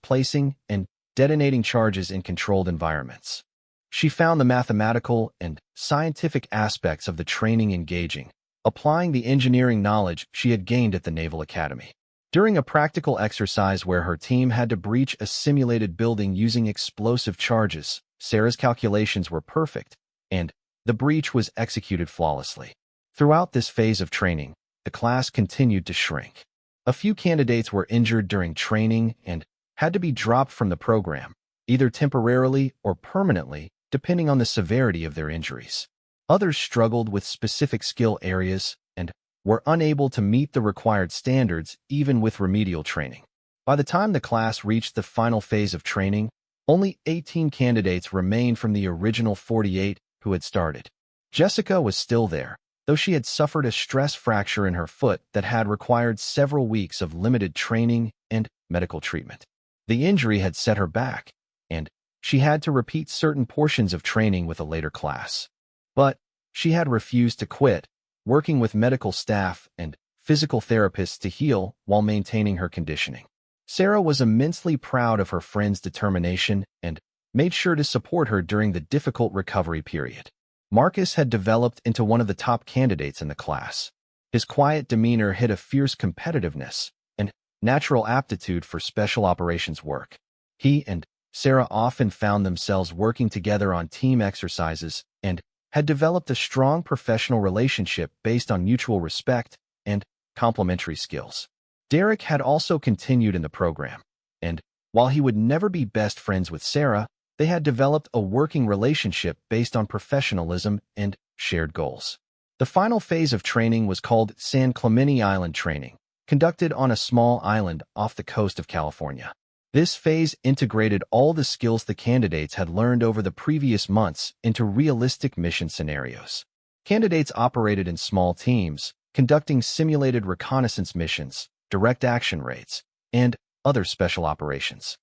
placing and detonating charges in controlled environments. She found the mathematical and scientific aspects of the training engaging, applying the engineering knowledge she had gained at the Naval Academy. During a practical exercise where her team had to breach a simulated building using explosive charges, Sarah's calculations were perfect, and the breach was executed flawlessly. Throughout this phase of training, the class continued to shrink. A few candidates were injured during training and had to be dropped from the program, either temporarily or permanently, depending on the severity of their injuries. Others struggled with specific skill areas and were unable to meet the required standards even with remedial training. By the time the class reached the final phase of training, only 18 candidates remained from the original 48 who had started. Jessica was still there, though she had suffered a stress fracture in her foot that had required several weeks of limited training and medical treatment. The injury had set her back, and she had to repeat certain portions of training with a later class. But she had refused to quit, working with medical staff and physical therapists to heal while maintaining her conditioning. Sarah was immensely proud of her friend's determination and made sure to support her during the difficult recovery period. Marcus had developed into one of the top candidates in the class. His quiet demeanor hid a fierce competitiveness and natural aptitude for special operations work. He and Sarah often found themselves working together on team exercises and had developed a strong professional relationship based on mutual respect and complementary skills. Derek had also continued in the program, and while he would never be best friends with Sarah, they had developed a working relationship based on professionalism and shared goals. The final phase of training was called San Clemente Island Training, conducted on a small island off the coast of California. This phase integrated all the skills the candidates had learned over the previous months into realistic mission scenarios. Candidates operated in small teams, conducting simulated reconnaissance missions, direct action raids, and other special operations.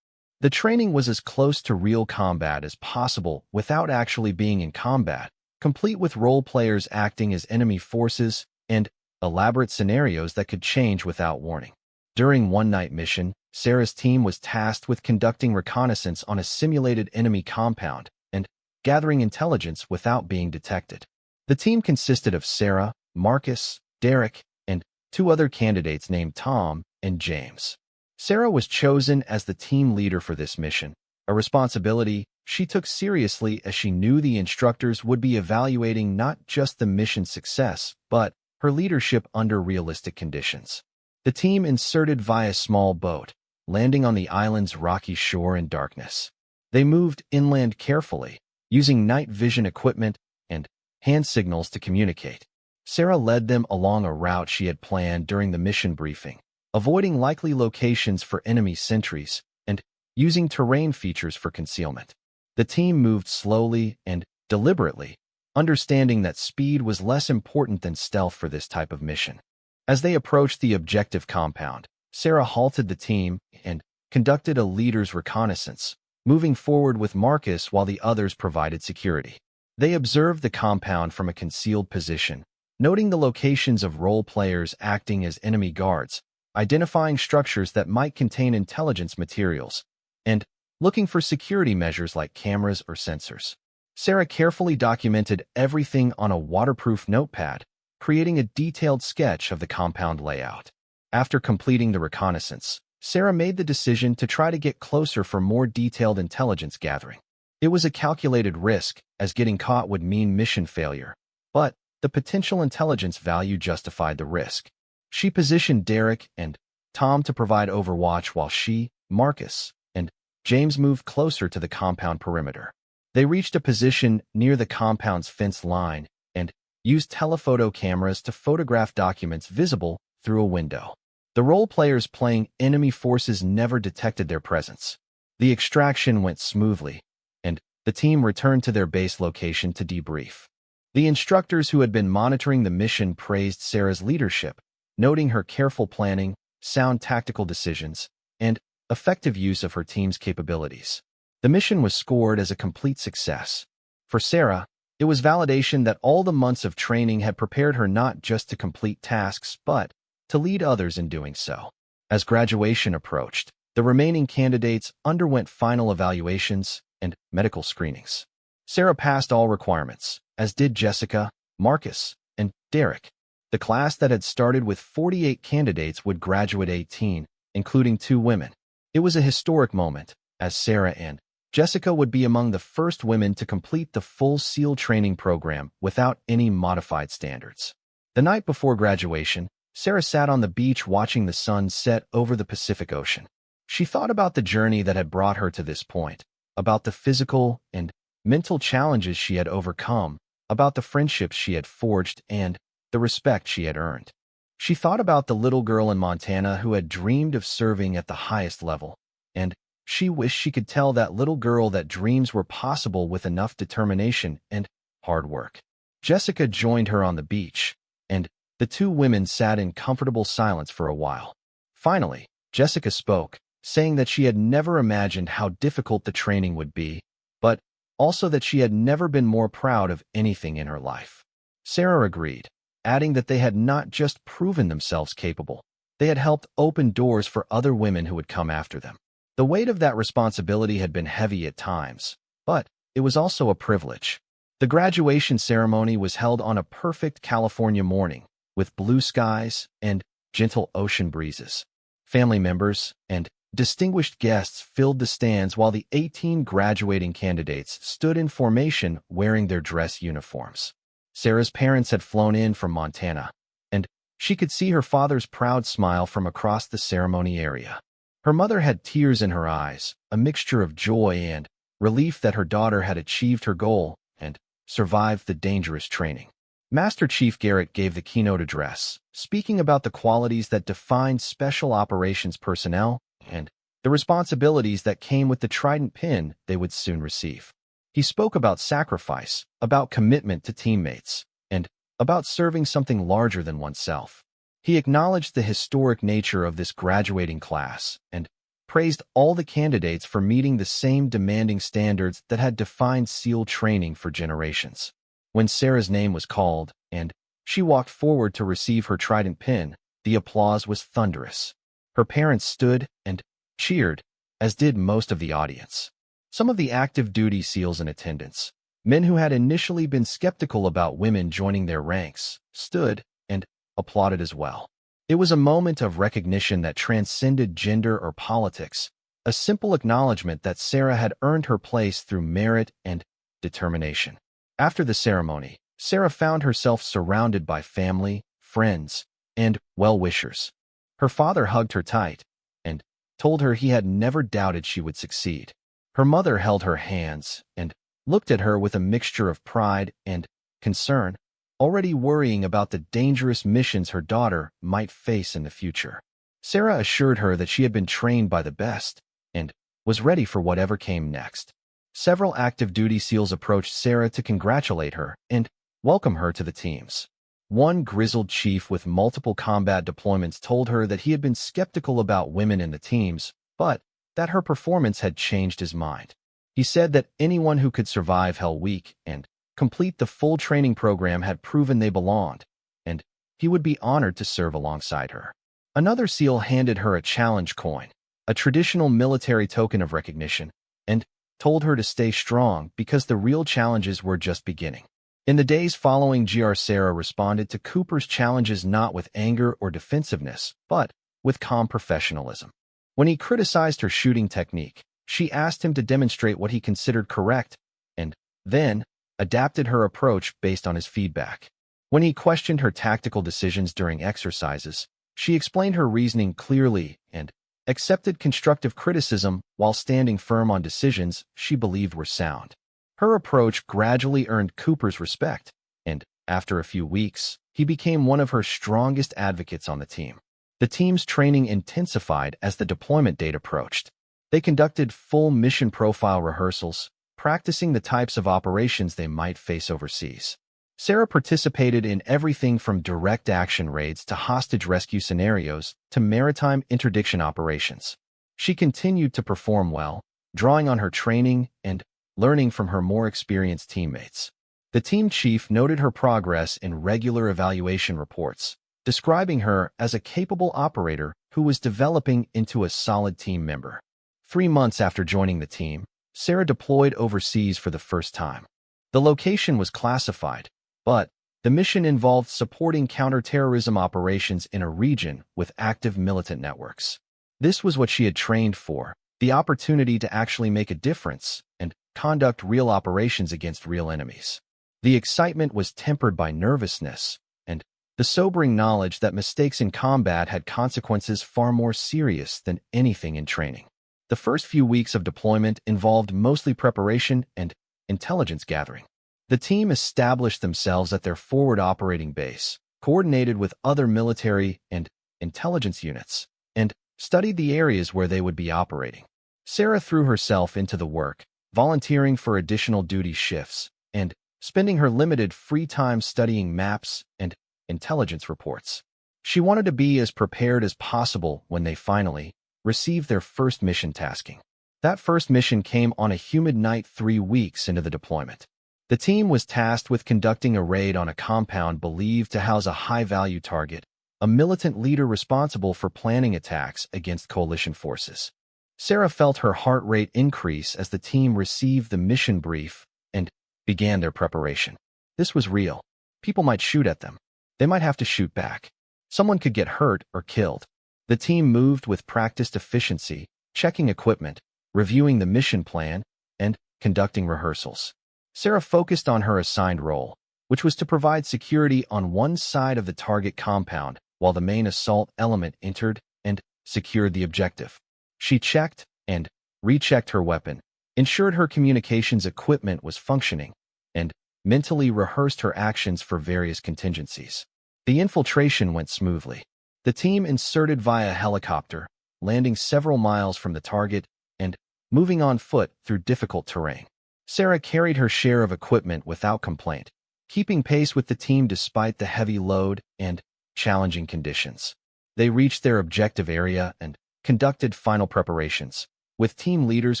The training was as close to real combat as possible without actually being in combat, complete with role players acting as enemy forces and elaborate scenarios that could change without warning. During one-night mission, Sarah's team was tasked with conducting reconnaissance on a simulated enemy compound and gathering intelligence without being detected. The team consisted of Sarah, Marcus, Derek, and 2 other candidates named Tom and James. Sarah was chosen as the team leader for this mission, a responsibility she took seriously as she knew the instructors would be evaluating not just the mission's success, but her leadership under realistic conditions. The team inserted via small boat, landing on the island's rocky shore in darkness. They moved inland carefully, using night vision equipment and hand signals to communicate. Sarah led them along a route she had planned during the mission briefing, avoiding likely locations for enemy sentries and using terrain features for concealment. The team moved slowly and deliberately, understanding that speed was less important than stealth for this type of mission. As they approached the objective compound, Sarah halted the team and conducted a leader's reconnaissance, moving forward with Marcus while the others provided security. They observed the compound from a concealed position, noting the locations of role players acting as enemy guards, identifying structures that might contain intelligence materials, and looking for security measures like cameras or sensors. Sarah carefully documented everything on a waterproof notepad, creating a detailed sketch of the compound layout. After completing the reconnaissance, Sarah made the decision to try to get closer for more detailed intelligence gathering. It was a calculated risk, as getting caught would mean mission failure, but the potential intelligence value justified the risk. She positioned Derek and Tom to provide overwatch while she, Marcus, and James moved closer to the compound perimeter. They reached a position near the compound's fence line and used telephoto cameras to photograph documents visible through a window. The role players playing enemy forces never detected their presence. The extraction went smoothly, and the team returned to their base location to debrief. The instructors who had been monitoring the mission praised Sarah's leadership, noting her careful planning, sound tactical decisions, and effective use of her team's capabilities. The mission was scored as a complete success. For Sarah, It was validation that all the months of training had prepared her not just to complete tasks, but to lead others in doing so. As graduation approached, the remaining candidates underwent final evaluations and medical screenings. Sarah passed all requirements, as did Jessica, Marcus, and Derek. The class that had started with 48 candidates would graduate 18, including 2 women. It was a historic moment, as Sarah and Jessica would be among the first women to complete the full SEAL training program without any modified standards. The night before graduation, Sarah sat on the beach watching the sun set over the Pacific Ocean. She thought about the journey that had brought her to this point, about the physical and mental challenges she had overcome, about the friendships she had forged, and the respect she had earned. She thought about the little girl in Montana who had dreamed of serving at the highest level, and she wished she could tell that little girl that dreams were possible with enough determination and hard work. Jessica joined her on the beach, and the 2 women sat in comfortable silence for a while. Finally, Jessica spoke, saying that she had never imagined how difficult the training would be, but also that she had never been more proud of anything in her life. Sarah agreed, adding that they had not just proven themselves capable, they had helped open doors for other women who would come after them. The weight of that responsibility had been heavy at times, but it was also a privilege. The graduation ceremony was held on a perfect California morning, with blue skies and gentle ocean breezes. Family members and distinguished guests filled the stands while the 18 graduating candidates stood in formation wearing their dress uniforms. Sarah's parents had flown in from Montana, and she could see her father's proud smile from across the ceremony area. Her mother had tears in her eyes, a mixture of joy and relief that her daughter had achieved her goal and survived the dangerous training. Master Chief Garrett gave the keynote address, speaking about the qualities that defined special operations personnel and the responsibilities that came with the trident pin they would soon receive. He spoke about sacrifice, about commitment to teammates, and about serving something larger than oneself. He acknowledged the historic nature of this graduating class and praised all the candidates for meeting the same demanding standards that had defined SEAL training for generations. When Sarah's name was called and she walked forward to receive her trident pin, the applause was thunderous. Her parents stood and cheered, as did most of the audience. Some of the active duty SEALs in attendance, men who had initially been skeptical about women joining their ranks, stood and applauded as well. It was a moment of recognition that transcended gender or politics, a simple acknowledgement that Sarah had earned her place through merit and determination. After the ceremony, Sarah found herself surrounded by family, friends, and well-wishers. Her father hugged her tight and told her he had never doubted she would succeed. Her mother held her hands and looked at her with a mixture of pride and concern, already worrying about the dangerous missions her daughter might face in the future. Sarah assured her that she had been trained by the best and was ready for whatever came next. Several active duty SEALs approached Sarah to congratulate her and welcome her to the teams. One grizzled chief with multiple combat deployments told her that he had been skeptical about women in the teams, but that her performance had changed his mind. He said that anyone who could survive Hell Week and complete the full training program had proven they belonged, and he would be honored to serve alongside her. Another SEAL handed her a challenge coin, a traditional military token of recognition, and told her to stay strong because the real challenges were just beginning. In the days following, Sarah responded to Cooper's challenges not with anger or defensiveness, but with calm professionalism. When he criticized her shooting technique, she asked him to demonstrate what he considered correct, and then adapted her approach based on his feedback. When he questioned her tactical decisions during exercises, she explained her reasoning clearly and accepted constructive criticism while standing firm on decisions she believed were sound. Her approach gradually earned Cooper's respect, and after a few weeks, he became one of her strongest advocates on the team. The team's training intensified as the deployment date approached. They conducted full mission profile rehearsals, practicing the types of operations they might face overseas. Sarah participated in everything from direct action raids to hostage rescue scenarios to maritime interdiction operations. She continued to perform well, drawing on her training and learning from her more experienced teammates. The team chief noted her progress in regular evaluation reports, describing her as a capable operator who was developing into a solid team member. 3 months after joining the team, Sarah deployed overseas for the first time. The location was classified, but the mission involved supporting counterterrorism operations in a region with active militant networks. This was what she had trained for, the opportunity to actually make a difference and conduct real operations against real enemies. The excitement was tempered by nervousness and the sobering knowledge that mistakes in combat had consequences far more serious than anything in training. The first few weeks of deployment involved mostly preparation and intelligence gathering. The team established themselves at their forward operating base, coordinated with other military and intelligence units, and studied the areas where they would be operating. Sarah threw herself into the work, volunteering for additional duty shifts, and spending her limited free time studying maps and intelligence reports. She wanted to be as prepared as possible when they finally received their first mission tasking. That first mission came on a humid night 3 weeks into the deployment. The team was tasked with conducting a raid on a compound believed to house a high-value target, a militant leader responsible for planning attacks against coalition forces. Sarah felt her heart rate increase as the team received the mission brief and began their preparation. This was real. People might shoot at them. They might have to shoot back. Someone could get hurt or killed. The team moved with practiced efficiency, checking equipment, reviewing the mission plan, and conducting rehearsals. Sarah focused on her assigned role, which was to provide security on one side of the target compound while the main assault element entered and secured the objective. She checked and rechecked her weapon, ensured her communications equipment was functioning, and mentally rehearsed her actions for various contingencies. The infiltration went smoothly. The team inserted via helicopter, landing several miles from the target and moving on foot through difficult terrain. Sarah carried her share of equipment without complaint, keeping pace with the team despite the heavy load and challenging conditions. They reached their objective area and conducted final preparations, with team leaders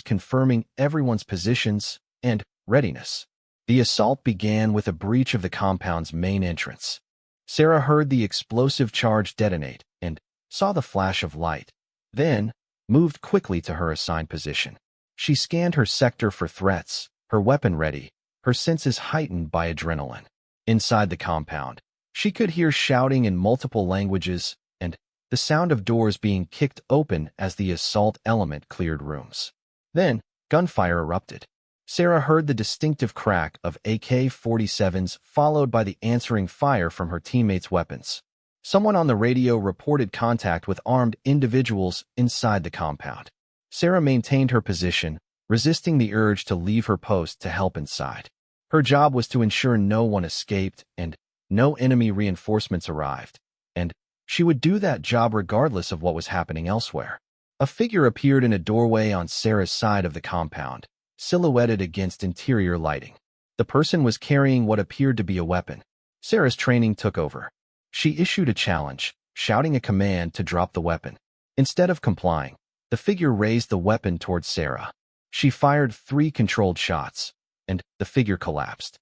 confirming everyone's positions and readiness. The assault began with a breach of the compound's main entrance. Sarah heard the explosive charge detonate and saw the flash of light, then moved quickly to her assigned position. She scanned her sector for threats, her weapon ready, her senses heightened by adrenaline. Inside the compound, she could hear shouting in multiple languages and the sound of doors being kicked open as the assault element cleared rooms. Then, gunfire erupted. Sarah heard the distinctive crack of AK-47s followed by the answering fire from her teammates' weapons. Someone on the radio reported contact with armed individuals inside the compound. Sarah maintained her position, resisting the urge to leave her post to help inside. Her job was to ensure no one escaped and no enemy reinforcements arrived, and she would do that job regardless of what was happening elsewhere. A figure appeared in a doorway on Sarah's side of the compound, silhouetted against interior lighting. The person was carrying what appeared to be a weapon. Sarah's training took over. She issued a challenge, shouting a command to drop the weapon. Instead of complying, the figure raised the weapon towards Sarah. She fired 3 controlled shots, and the figure collapsed.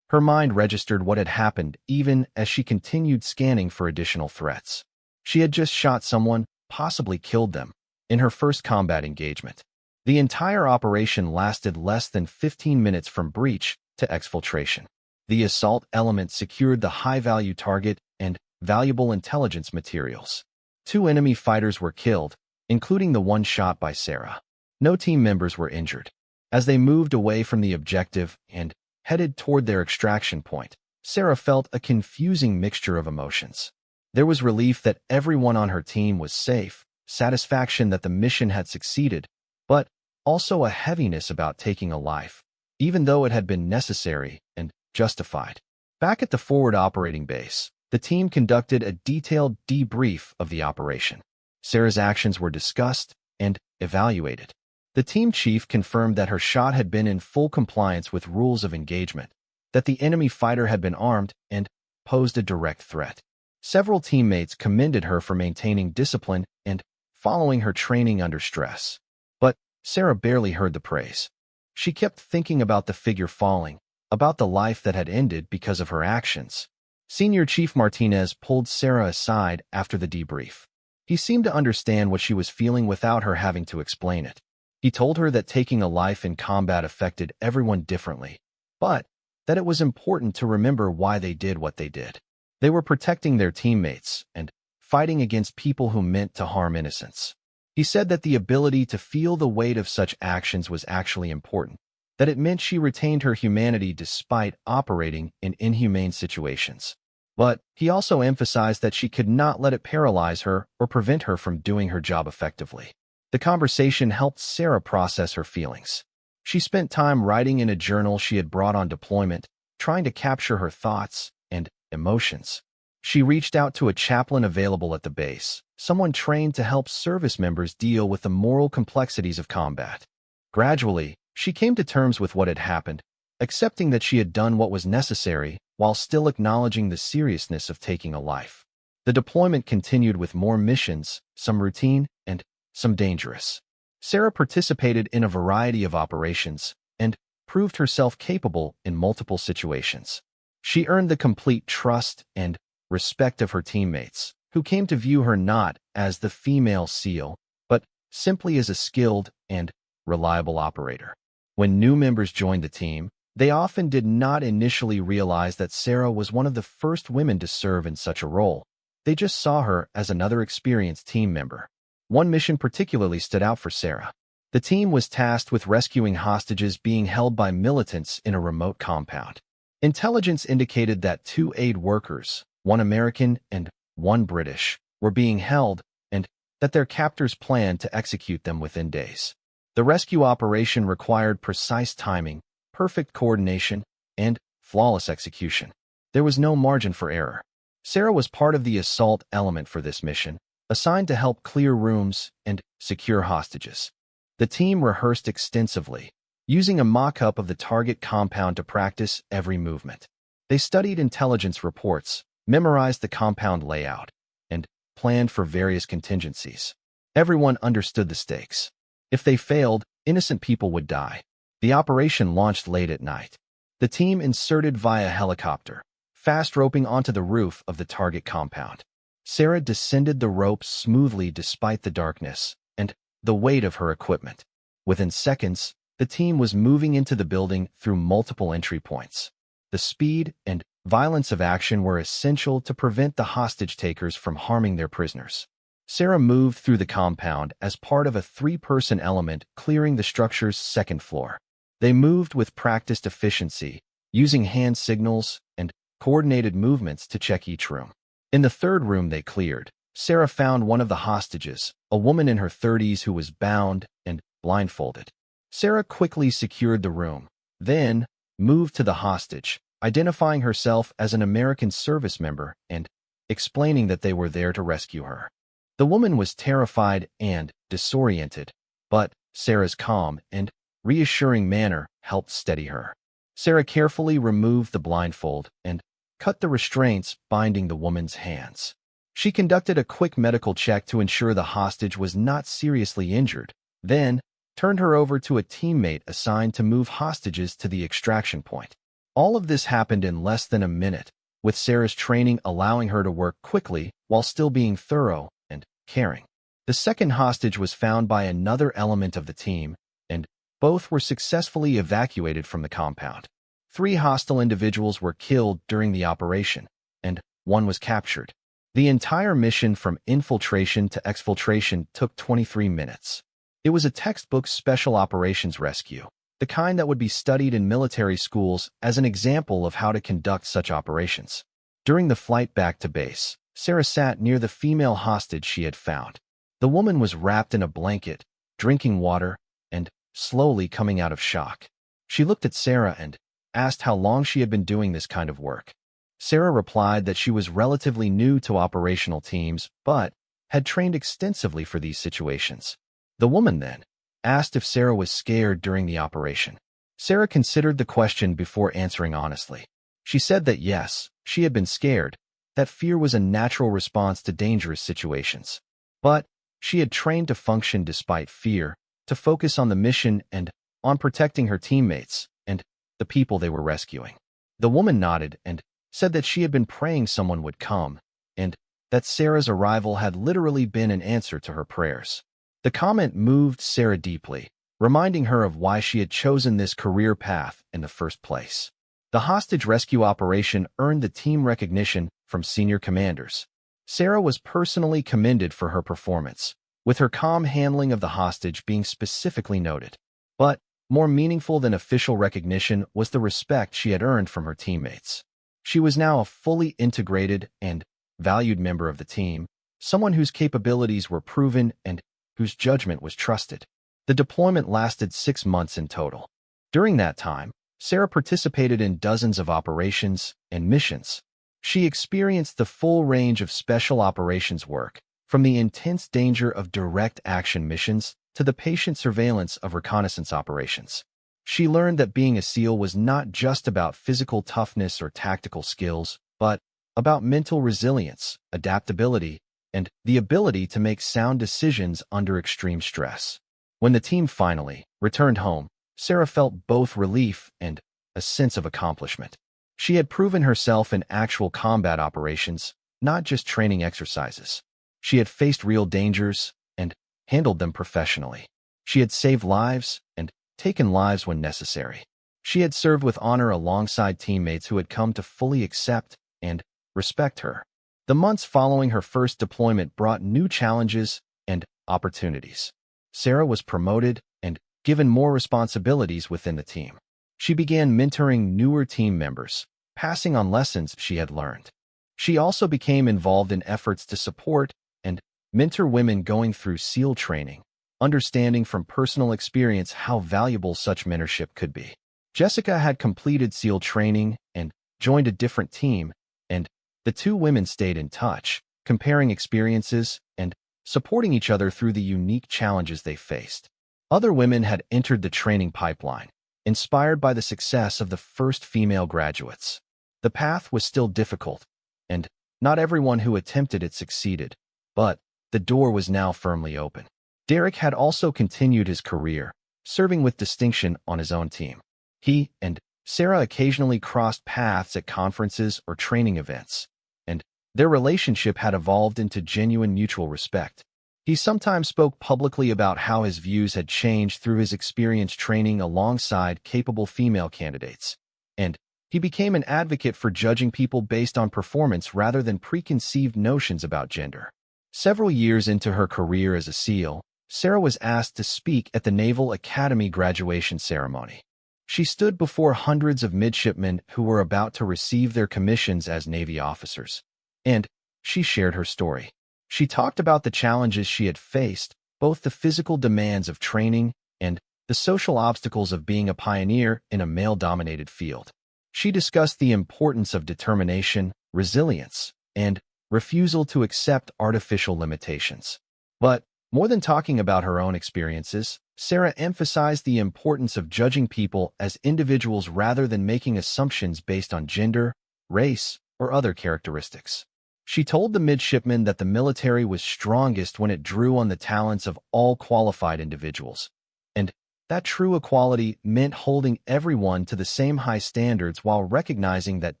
Her mind registered what had happened even as she continued scanning for additional threats. She had just shot someone, possibly killed them, in her first combat engagement. The entire operation lasted less than 15 minutes from breach to exfiltration. The assault element secured the high-value target and valuable intelligence materials. 2 enemy fighters were killed, including the one shot by Sarah. No team members were injured. As they moved away from the objective and headed toward their extraction point, Sarah felt a confusing mixture of emotions. There was relief that everyone on her team was safe, satisfaction that the mission had succeeded, but also a heaviness about taking a life, even though it had been necessary and justified. Back at the forward operating base, the team conducted a detailed debrief of the operation. Sarah's actions were discussed and evaluated. The team chief confirmed that her shot had been in full compliance with rules of engagement, that the enemy fighter had been armed and posed a direct threat. Several teammates commended her for maintaining discipline and following her training under stress. But Sarah barely heard the praise. She kept thinking about the figure falling, about the life that had ended because of her actions. Senior Chief Martinez pulled Sarah aside after the debrief. He seemed to understand what she was feeling without her having to explain it. He told her that taking a life in combat affected everyone differently, but that it was important to remember why they did what they did. They were protecting their teammates and fighting against people who meant to harm innocents. He said that the ability to feel the weight of such actions was actually important, that it meant she retained her humanity despite operating in inhumane situations. But he also emphasized that she could not let it paralyze her or prevent her from doing her job effectively. The conversation helped Sarah process her feelings. She spent time writing in a journal she had brought on deployment, trying to capture her thoughts and emotions. She reached out to a chaplain available at the base, someone trained to help service members deal with the moral complexities of combat. Gradually, she came to terms with what had happened, accepting that she had done what was necessary while still acknowledging the seriousness of taking a life. The deployment continued with more missions, some routine and some dangerous. Sarah participated in a variety of operations and proved herself capable in multiple situations. She earned the complete trust and respect of her teammates, who came to view her not as the female SEAL, but simply as a skilled and reliable operator. When new members joined the team, they often did not initially realize that Sarah was one of the first women to serve in such a role. They just saw her as another experienced team member. One mission particularly stood out for Sarah. The team was tasked with rescuing hostages being held by militants in a remote compound. Intelligence indicated that 2 aid workers, 1 American and 1 British, were being held and that their captors planned to execute them within days. The rescue operation required precise timing, perfect coordination, and flawless execution. There was no margin for error. Sarah was part of the assault element for this mission, assigned to help clear rooms and secure hostages. The team rehearsed extensively, using a mock-up of the target compound to practice every movement. They studied intelligence reports, memorized the compound layout, and planned for various contingencies. Everyone understood the stakes. If they failed, innocent people would die. The operation launched late at night. The team inserted via helicopter, fast roping onto the roof of the target compound. Sarah descended the ropes smoothly despite the darkness and the weight of her equipment. Within seconds, the team was moving into the building through multiple entry points. The speed and violence of action were essential to prevent the hostage-takers from harming their prisoners. Sarah moved through the compound as part of a 3-person element clearing the structure's 2nd floor. They moved with practiced efficiency, using hand signals and coordinated movements to check each room. In the 3rd room they cleared, Sarah found one of the hostages, a woman in her 30s who was bound and blindfolded. Sarah quickly secured the room, then moved to the hostage, identifying herself as an American service member and explaining that they were there to rescue her. The woman was terrified and disoriented, but Sarah's calm and reassuring manner helped steady her. Sarah carefully removed the blindfold and cut the restraints binding the woman's hands. She conducted a quick medical check to ensure the hostage was not seriously injured, then turned her over to a teammate assigned to move hostages to the extraction point. All of this happened in less than a minute, with Sarah's training allowing her to work quickly while still being thorough and caring. The 2nd hostage was found by another element of the team, and both were successfully evacuated from the compound. 3 hostile individuals were killed during the operation, and 1 was captured. The entire mission from infiltration to exfiltration took 23 minutes. It was a textbook special operations rescue, the kind that would be studied in military schools as an example of how to conduct such operations. During the flight back to base, Sarah sat near the female hostage she had found. The woman was wrapped in a blanket, drinking water, and slowly coming out of shock. She looked at Sarah and asked how long she had been doing this kind of work. Sarah replied that she was relatively new to operational teams, but had trained extensively for these situations. The woman then asked if Sarah was scared during the operation. Sarah considered the question before answering honestly. She said that yes, she had been scared, that fear was a natural response to dangerous situations. But she had trained to function despite fear, to focus on the mission and on protecting her teammates, and the people they were rescuing. The woman nodded and said that she had been praying someone would come, and that Sarah's arrival had literally been an answer to her prayers. The comment moved Sarah deeply, reminding her of why she had chosen this career path in the first place. The hostage rescue operation earned the team recognition from senior commanders. Sarah was personally commended for her performance, with her calm handling of the hostage being specifically noted. But more meaningful than official recognition was the respect she had earned from her teammates. She was now a fully integrated and valued member of the team, someone whose capabilities were proven and whose judgment was trusted. The deployment lasted 6 months in total. During that time, Sarah participated in dozens of operations and missions. She experienced the full range of special operations work, from the intense danger of direct action missions to the patient surveillance of reconnaissance operations. She learned that being a SEAL was not just about physical toughness or tactical skills, but about mental resilience, adaptability, and the ability to make sound decisions under extreme stress. When the team finally returned home, Sarah felt both relief and a sense of accomplishment. She had proven herself in actual combat operations, not just training exercises. She had faced real dangers and handled them professionally. She had saved lives and taken lives when necessary. She had served with honor alongside teammates who had come to fully accept and respect her. The months following her first deployment brought new challenges and opportunities. Sarah was promoted and given more responsibilities within the team. She began mentoring newer team members, passing on lessons she had learned. She also became involved in efforts to support and mentor women going through SEAL training, understanding from personal experience how valuable such mentorship could be. Jessica had completed SEAL training and joined a different team, and the two women stayed in touch, comparing experiences and supporting each other through the unique challenges they faced. Other women had entered the training pipeline, inspired by the success of the first female graduates. The path was still difficult, and not everyone who attempted it succeeded, but the door was now firmly open. Derek had also continued his career, serving with distinction on his own team. He and Sarah occasionally crossed paths at conferences or training events, and their relationship had evolved into genuine mutual respect. He sometimes spoke publicly about how his views had changed through his experience training alongside capable female candidates, and he became an advocate for judging people based on performance rather than preconceived notions about gender. Several years into her career as a SEAL, Sarah was asked to speak at the Naval Academy graduation ceremony. She stood before hundreds of midshipmen who were about to receive their commissions as Navy officers, and she shared her story. She talked about the challenges she had faced, both the physical demands of training and the social obstacles of being a pioneer in a male-dominated field. She discussed the importance of determination, resilience, and refusal to accept artificial limitations. But more than talking about her own experiences, Sarah emphasized the importance of judging people as individuals rather than making assumptions based on gender, race, or other characteristics. She told the midshipmen that the military was strongest when it drew on the talents of all qualified individuals, and that true equality meant holding everyone to the same high standards while recognizing that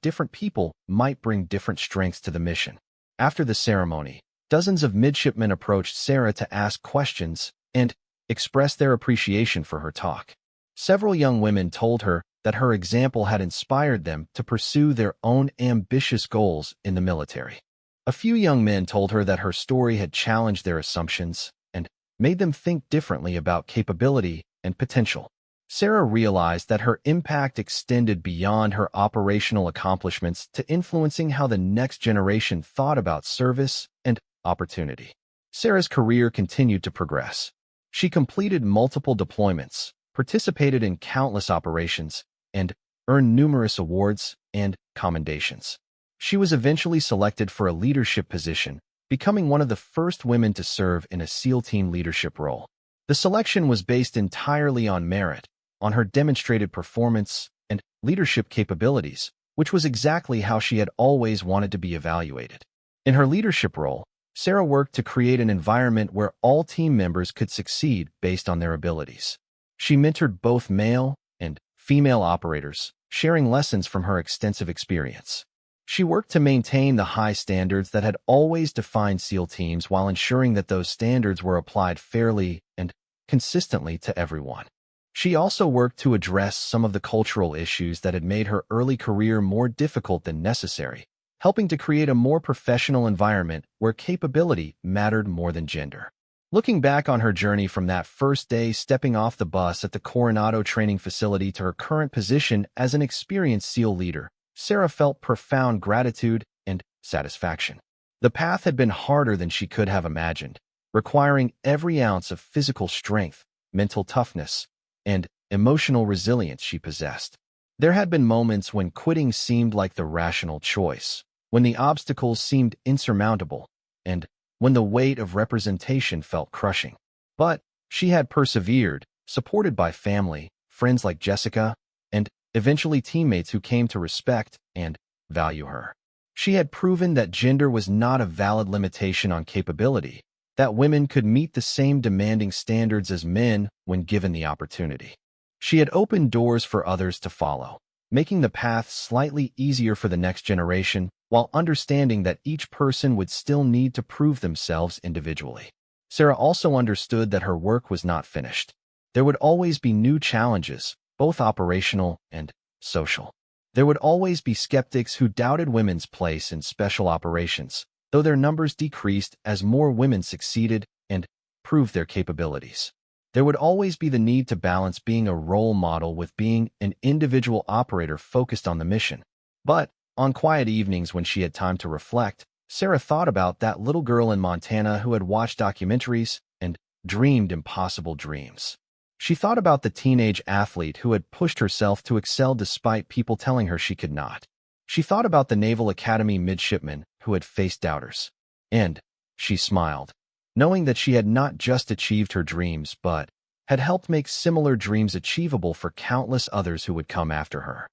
different people might bring different strengths to the mission. After the ceremony, dozens of midshipmen approached Sarah to ask questions and express their appreciation for her talk. Several young women told her that her example had inspired them to pursue their own ambitious goals in the military. A few young men told her that her story had challenged their assumptions and made them think differently about capability and potential. Sarah realized that her impact extended beyond her operational accomplishments to influencing how the next generation thought about service and opportunity. Sarah's career continued to progress. She completed multiple deployments, participated in countless operations, and earned numerous awards and commendations. She was eventually selected for a leadership position, becoming one of the first women to serve in a SEAL team leadership role. The selection was based entirely on merit, on her demonstrated performance and leadership capabilities, which was exactly how she had always wanted to be evaluated. In her leadership role, Sarah worked to create an environment where all team members could succeed based on their abilities. She mentored both male and female operators, sharing lessons from her extensive experience. She worked to maintain the high standards that had always defined SEAL teams while ensuring that those standards were applied fairly and consistently to everyone. She also worked to address some of the cultural issues that had made her early career more difficult than necessary, helping to create a more professional environment where capability mattered more than gender. Looking back on her journey from that first day stepping off the bus at the Coronado training facility to her current position as an experienced SEAL leader, Sarah felt profound gratitude and satisfaction. The path had been harder than she could have imagined, requiring every ounce of physical strength, mental toughness, and emotional resilience she possessed. There had been moments when quitting seemed like the rational choice, when the obstacles seemed insurmountable, and when the weight of representation felt crushing. But she had persevered, supported by family, friends like Jessica, and eventually teammates who came to respect and value her. She had proven that gender was not a valid limitation on capability, that women could meet the same demanding standards as men when given the opportunity. She had opened doors for others to follow, making the path slightly easier for the next generation, while understanding that each person would still need to prove themselves individually. Sarah also understood that her work was not finished. There would always be new challenges, both operational and social. There would always be skeptics who doubted women's place in special operations, though their numbers decreased as more women succeeded and proved their capabilities. There would always be the need to balance being a role model with being an individual operator focused on the mission. But on quiet evenings when she had time to reflect, Sarah thought about that little girl in Montana who had watched documentaries and dreamed impossible dreams. She thought about the teenage athlete who had pushed herself to excel despite people telling her she could not. She thought about the Naval Academy midshipman who had faced doubters. And she smiled, knowing that she had not just achieved her dreams but had helped make similar dreams achievable for countless others who would come after her.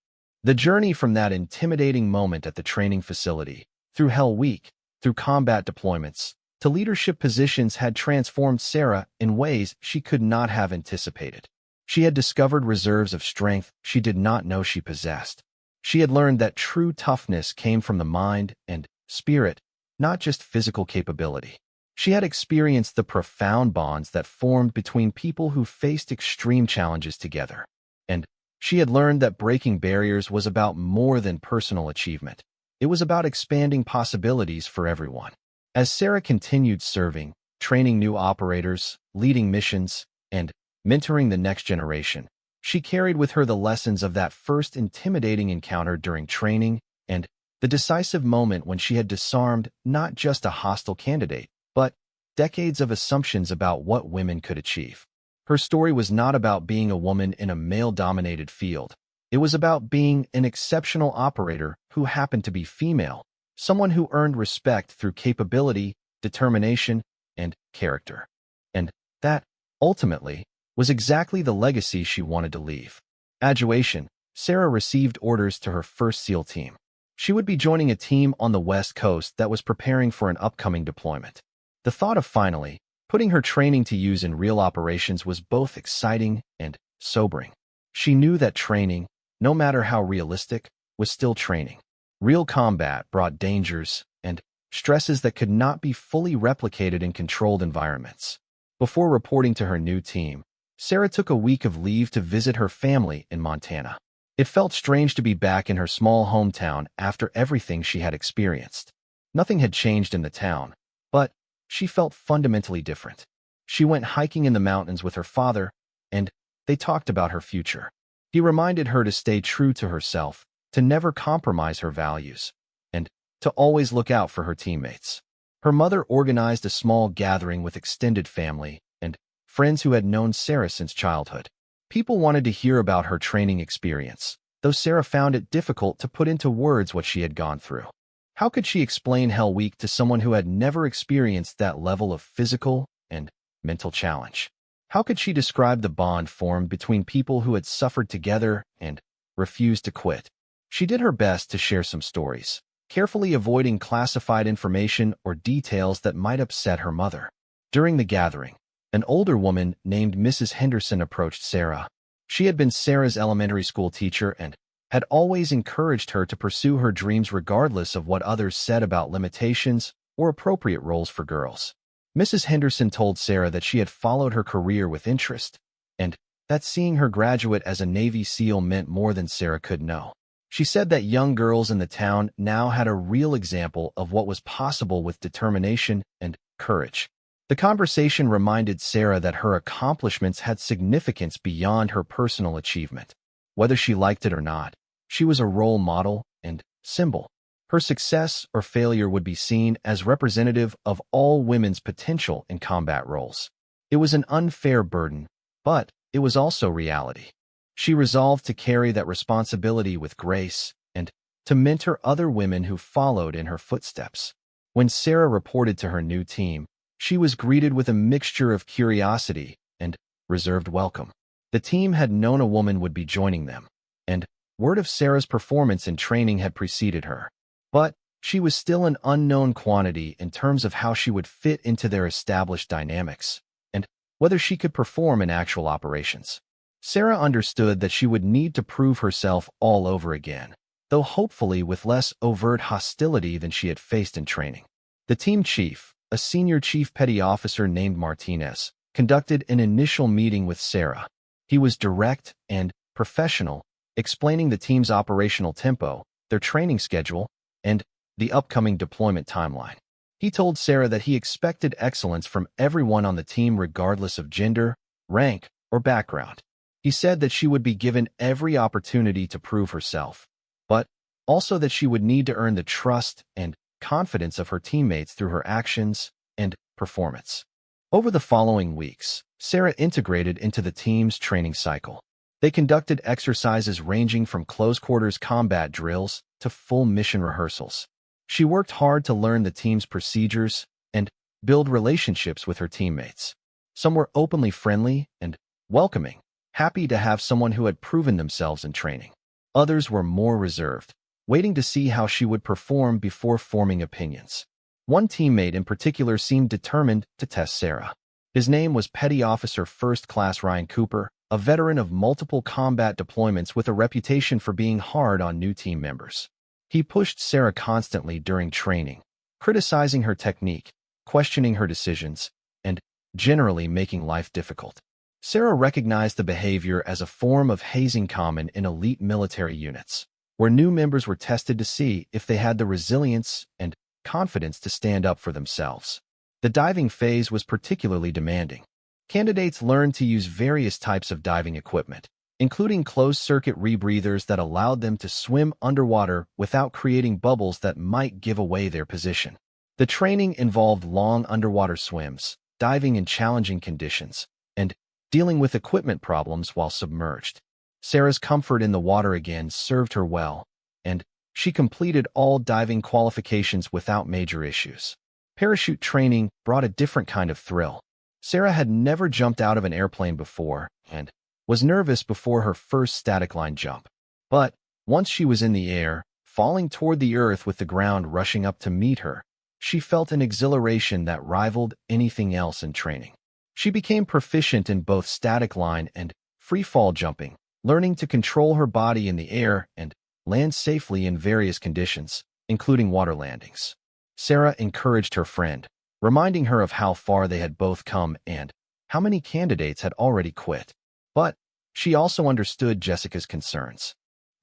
The journey from that intimidating moment at the training facility, through Hell Week, through combat deployments, to leadership positions had transformed Sarah in ways she could not have anticipated. She had discovered reserves of strength she did not know she possessed. She had learned that true toughness came from the mind and spirit, not just physical capability. She had experienced the profound bonds that formed between people who faced extreme challenges together. And she had learned that breaking barriers was about more than personal achievement. It was about expanding possibilities for everyone. As Sarah continued serving, training new operators, leading missions, and mentoring the next generation, she carried with her the lessons of that first intimidating encounter during training and the decisive moment when she had disarmed not just a hostile candidate, but decades of assumptions about what women could achieve. Her story was not about being a woman in a male-dominated field. It was about being an exceptional operator who happened to be female, someone who earned respect through capability, determination, and character. And that, ultimately, was exactly the legacy she wanted to leave. Graduation, Sarah received orders to her first SEAL team. She would be joining a team on the West Coast that was preparing for an upcoming deployment. The thought of finally putting her training to use in real operations was both exciting and sobering. She knew that training, no matter how realistic, was still training. Real combat brought dangers and stresses that could not be fully replicated in controlled environments. Before reporting to her new team, Sarah took a week of leave to visit her family in Montana. It felt strange to be back in her small hometown after everything she had experienced. Nothing had changed in the town, but she felt fundamentally different. She went hiking in the mountains with her father, and they talked about her future. He reminded her to stay true to herself, to never compromise her values, and to always look out for her teammates. Her mother organized a small gathering with extended family and friends who had known Sarah since childhood. People wanted to hear about her training experience, though Sarah found it difficult to put into words what she had gone through. How could she explain Hell Week to someone who had never experienced that level of physical and mental challenge? How could she describe the bond formed between people who had suffered together and refused to quit? She did her best to share some stories, carefully avoiding classified information or details that might upset her mother. During the gathering, an older woman named Mrs. Henderson approached Sarah. She had been Sarah's elementary school teacher and had always encouraged her to pursue her dreams regardless of what others said about limitations or appropriate roles for girls. Mrs. Henderson told Sarah that she had followed her career with interest, and that seeing her graduate as a Navy SEAL meant more than Sarah could know. She said that young girls in the town now had a real example of what was possible with determination and courage. The conversation reminded Sarah that her accomplishments had significance beyond her personal achievement. Whether she liked it or not, she was a role model and symbol. Her success or failure would be seen as representative of all women's potential in combat roles. It was an unfair burden, but it was also reality. She resolved to carry that responsibility with grace and to mentor other women who followed in her footsteps. When Sarah reported to her new team, she was greeted with a mixture of curiosity and reserved welcome. The team had known a woman would be joining them, and word of Sarah's performance in training had preceded her. But she was still an unknown quantity in terms of how she would fit into their established dynamics and whether she could perform in actual operations. Sarah understood that she would need to prove herself all over again, though hopefully with less overt hostility than she had faced in training. The team chief, a senior chief petty officer named Martinez, conducted an initial meeting with Sarah. He was direct and professional, explaining the team's operational tempo, their training schedule, and the upcoming deployment timeline. He told Sarah that he expected excellence from everyone on the team regardless of gender, rank, or background. He said that she would be given every opportunity to prove herself, but also that she would need to earn the trust and confidence of her teammates through her actions and performance. Over the following weeks, Sarah integrated into the team's training cycle. They conducted exercises ranging from close-quarters combat drills to full mission rehearsals. She worked hard to learn the team's procedures and build relationships with her teammates. Some were openly friendly and welcoming, happy to have someone who had proven themselves in training. Others were more reserved, waiting to see how she would perform before forming opinions. One teammate in particular seemed determined to test Sarah. His name was Petty Officer First Class Ryan Cooper, a veteran of multiple combat deployments with a reputation for being hard on new team members. He pushed Sarah constantly during training, criticizing her technique, questioning her decisions, and generally making life difficult. Sarah recognized the behavior as a form of hazing common in elite military units, where new members were tested to see if they had the resilience and confidence to stand up for themselves. The diving phase was particularly demanding. Candidates learned to use various types of diving equipment, including closed-circuit rebreathers that allowed them to swim underwater without creating bubbles that might give away their position. The training involved long underwater swims, diving in challenging conditions, and dealing with equipment problems while submerged. Sarah's comfort in the water again served her well, and she completed all diving qualifications without major issues. Parachute training brought a different kind of thrill. Sarah had never jumped out of an airplane before and was nervous before her first static line jump. But once she was in the air, falling toward the earth with the ground rushing up to meet her, she felt an exhilaration that rivaled anything else in training. She became proficient in both static line and free fall jumping, learning to control her body in the air and land safely in various conditions, including water landings. Sarah encouraged her friend, reminding her of how far they had both come and how many candidates had already quit. But she also understood Jessica's concerns.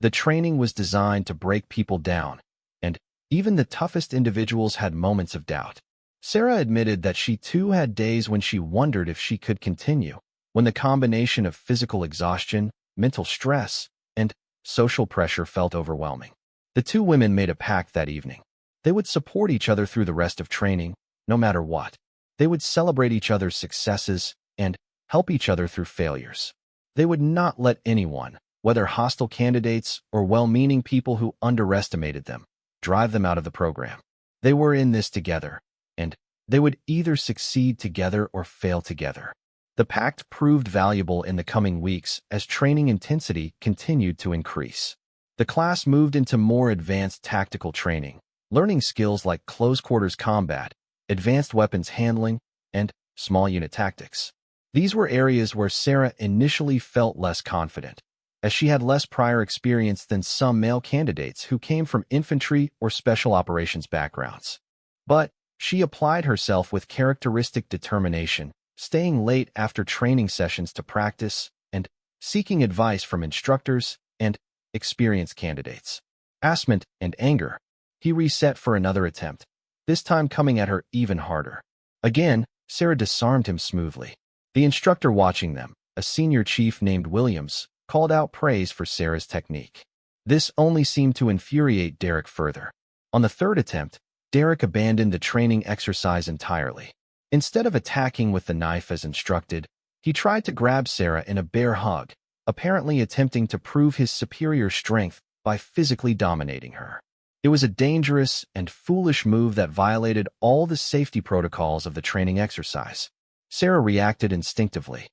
The training was designed to break people down, and even the toughest individuals had moments of doubt. Sarah admitted that she too had days when she wondered if she could continue, when the combination of physical exhaustion, mental stress, and social pressure felt overwhelming. The two women made a pact that evening. They would support each other through the rest of training, no matter what. They would celebrate each other's successes and help each other through failures. They would not let anyone, whether hostile candidates or well-meaning people who underestimated them, drive them out of the program. They were in this together, and they would either succeed together or fail together. The pact proved valuable in the coming weeks as training intensity continued to increase. The class moved into more advanced tactical training, learning skills like close-quarters combat, advanced weapons handling, and small unit tactics. These were areas where Sarah initially felt less confident, as she had less prior experience than some male candidates who came from infantry or special operations backgrounds. But she applied herself with characteristic determination, staying late after training sessions to practice and seeking advice from instructors and experienced candidates. Harassment and anger. He reset for another attempt, this time coming at her even harder. Again, Sarah disarmed him smoothly. The instructor watching them, a senior chief named Williams, called out praise for Sarah's technique. This only seemed to infuriate Derek further. On the third attempt, Derek abandoned the training exercise entirely. Instead of attacking with the knife as instructed, he tried to grab Sarah in a bear hug, apparently attempting to prove his superior strength by physically dominating her. It was a dangerous and foolish move that violated all the safety protocols of the training exercise. Sarah reacted instinctively,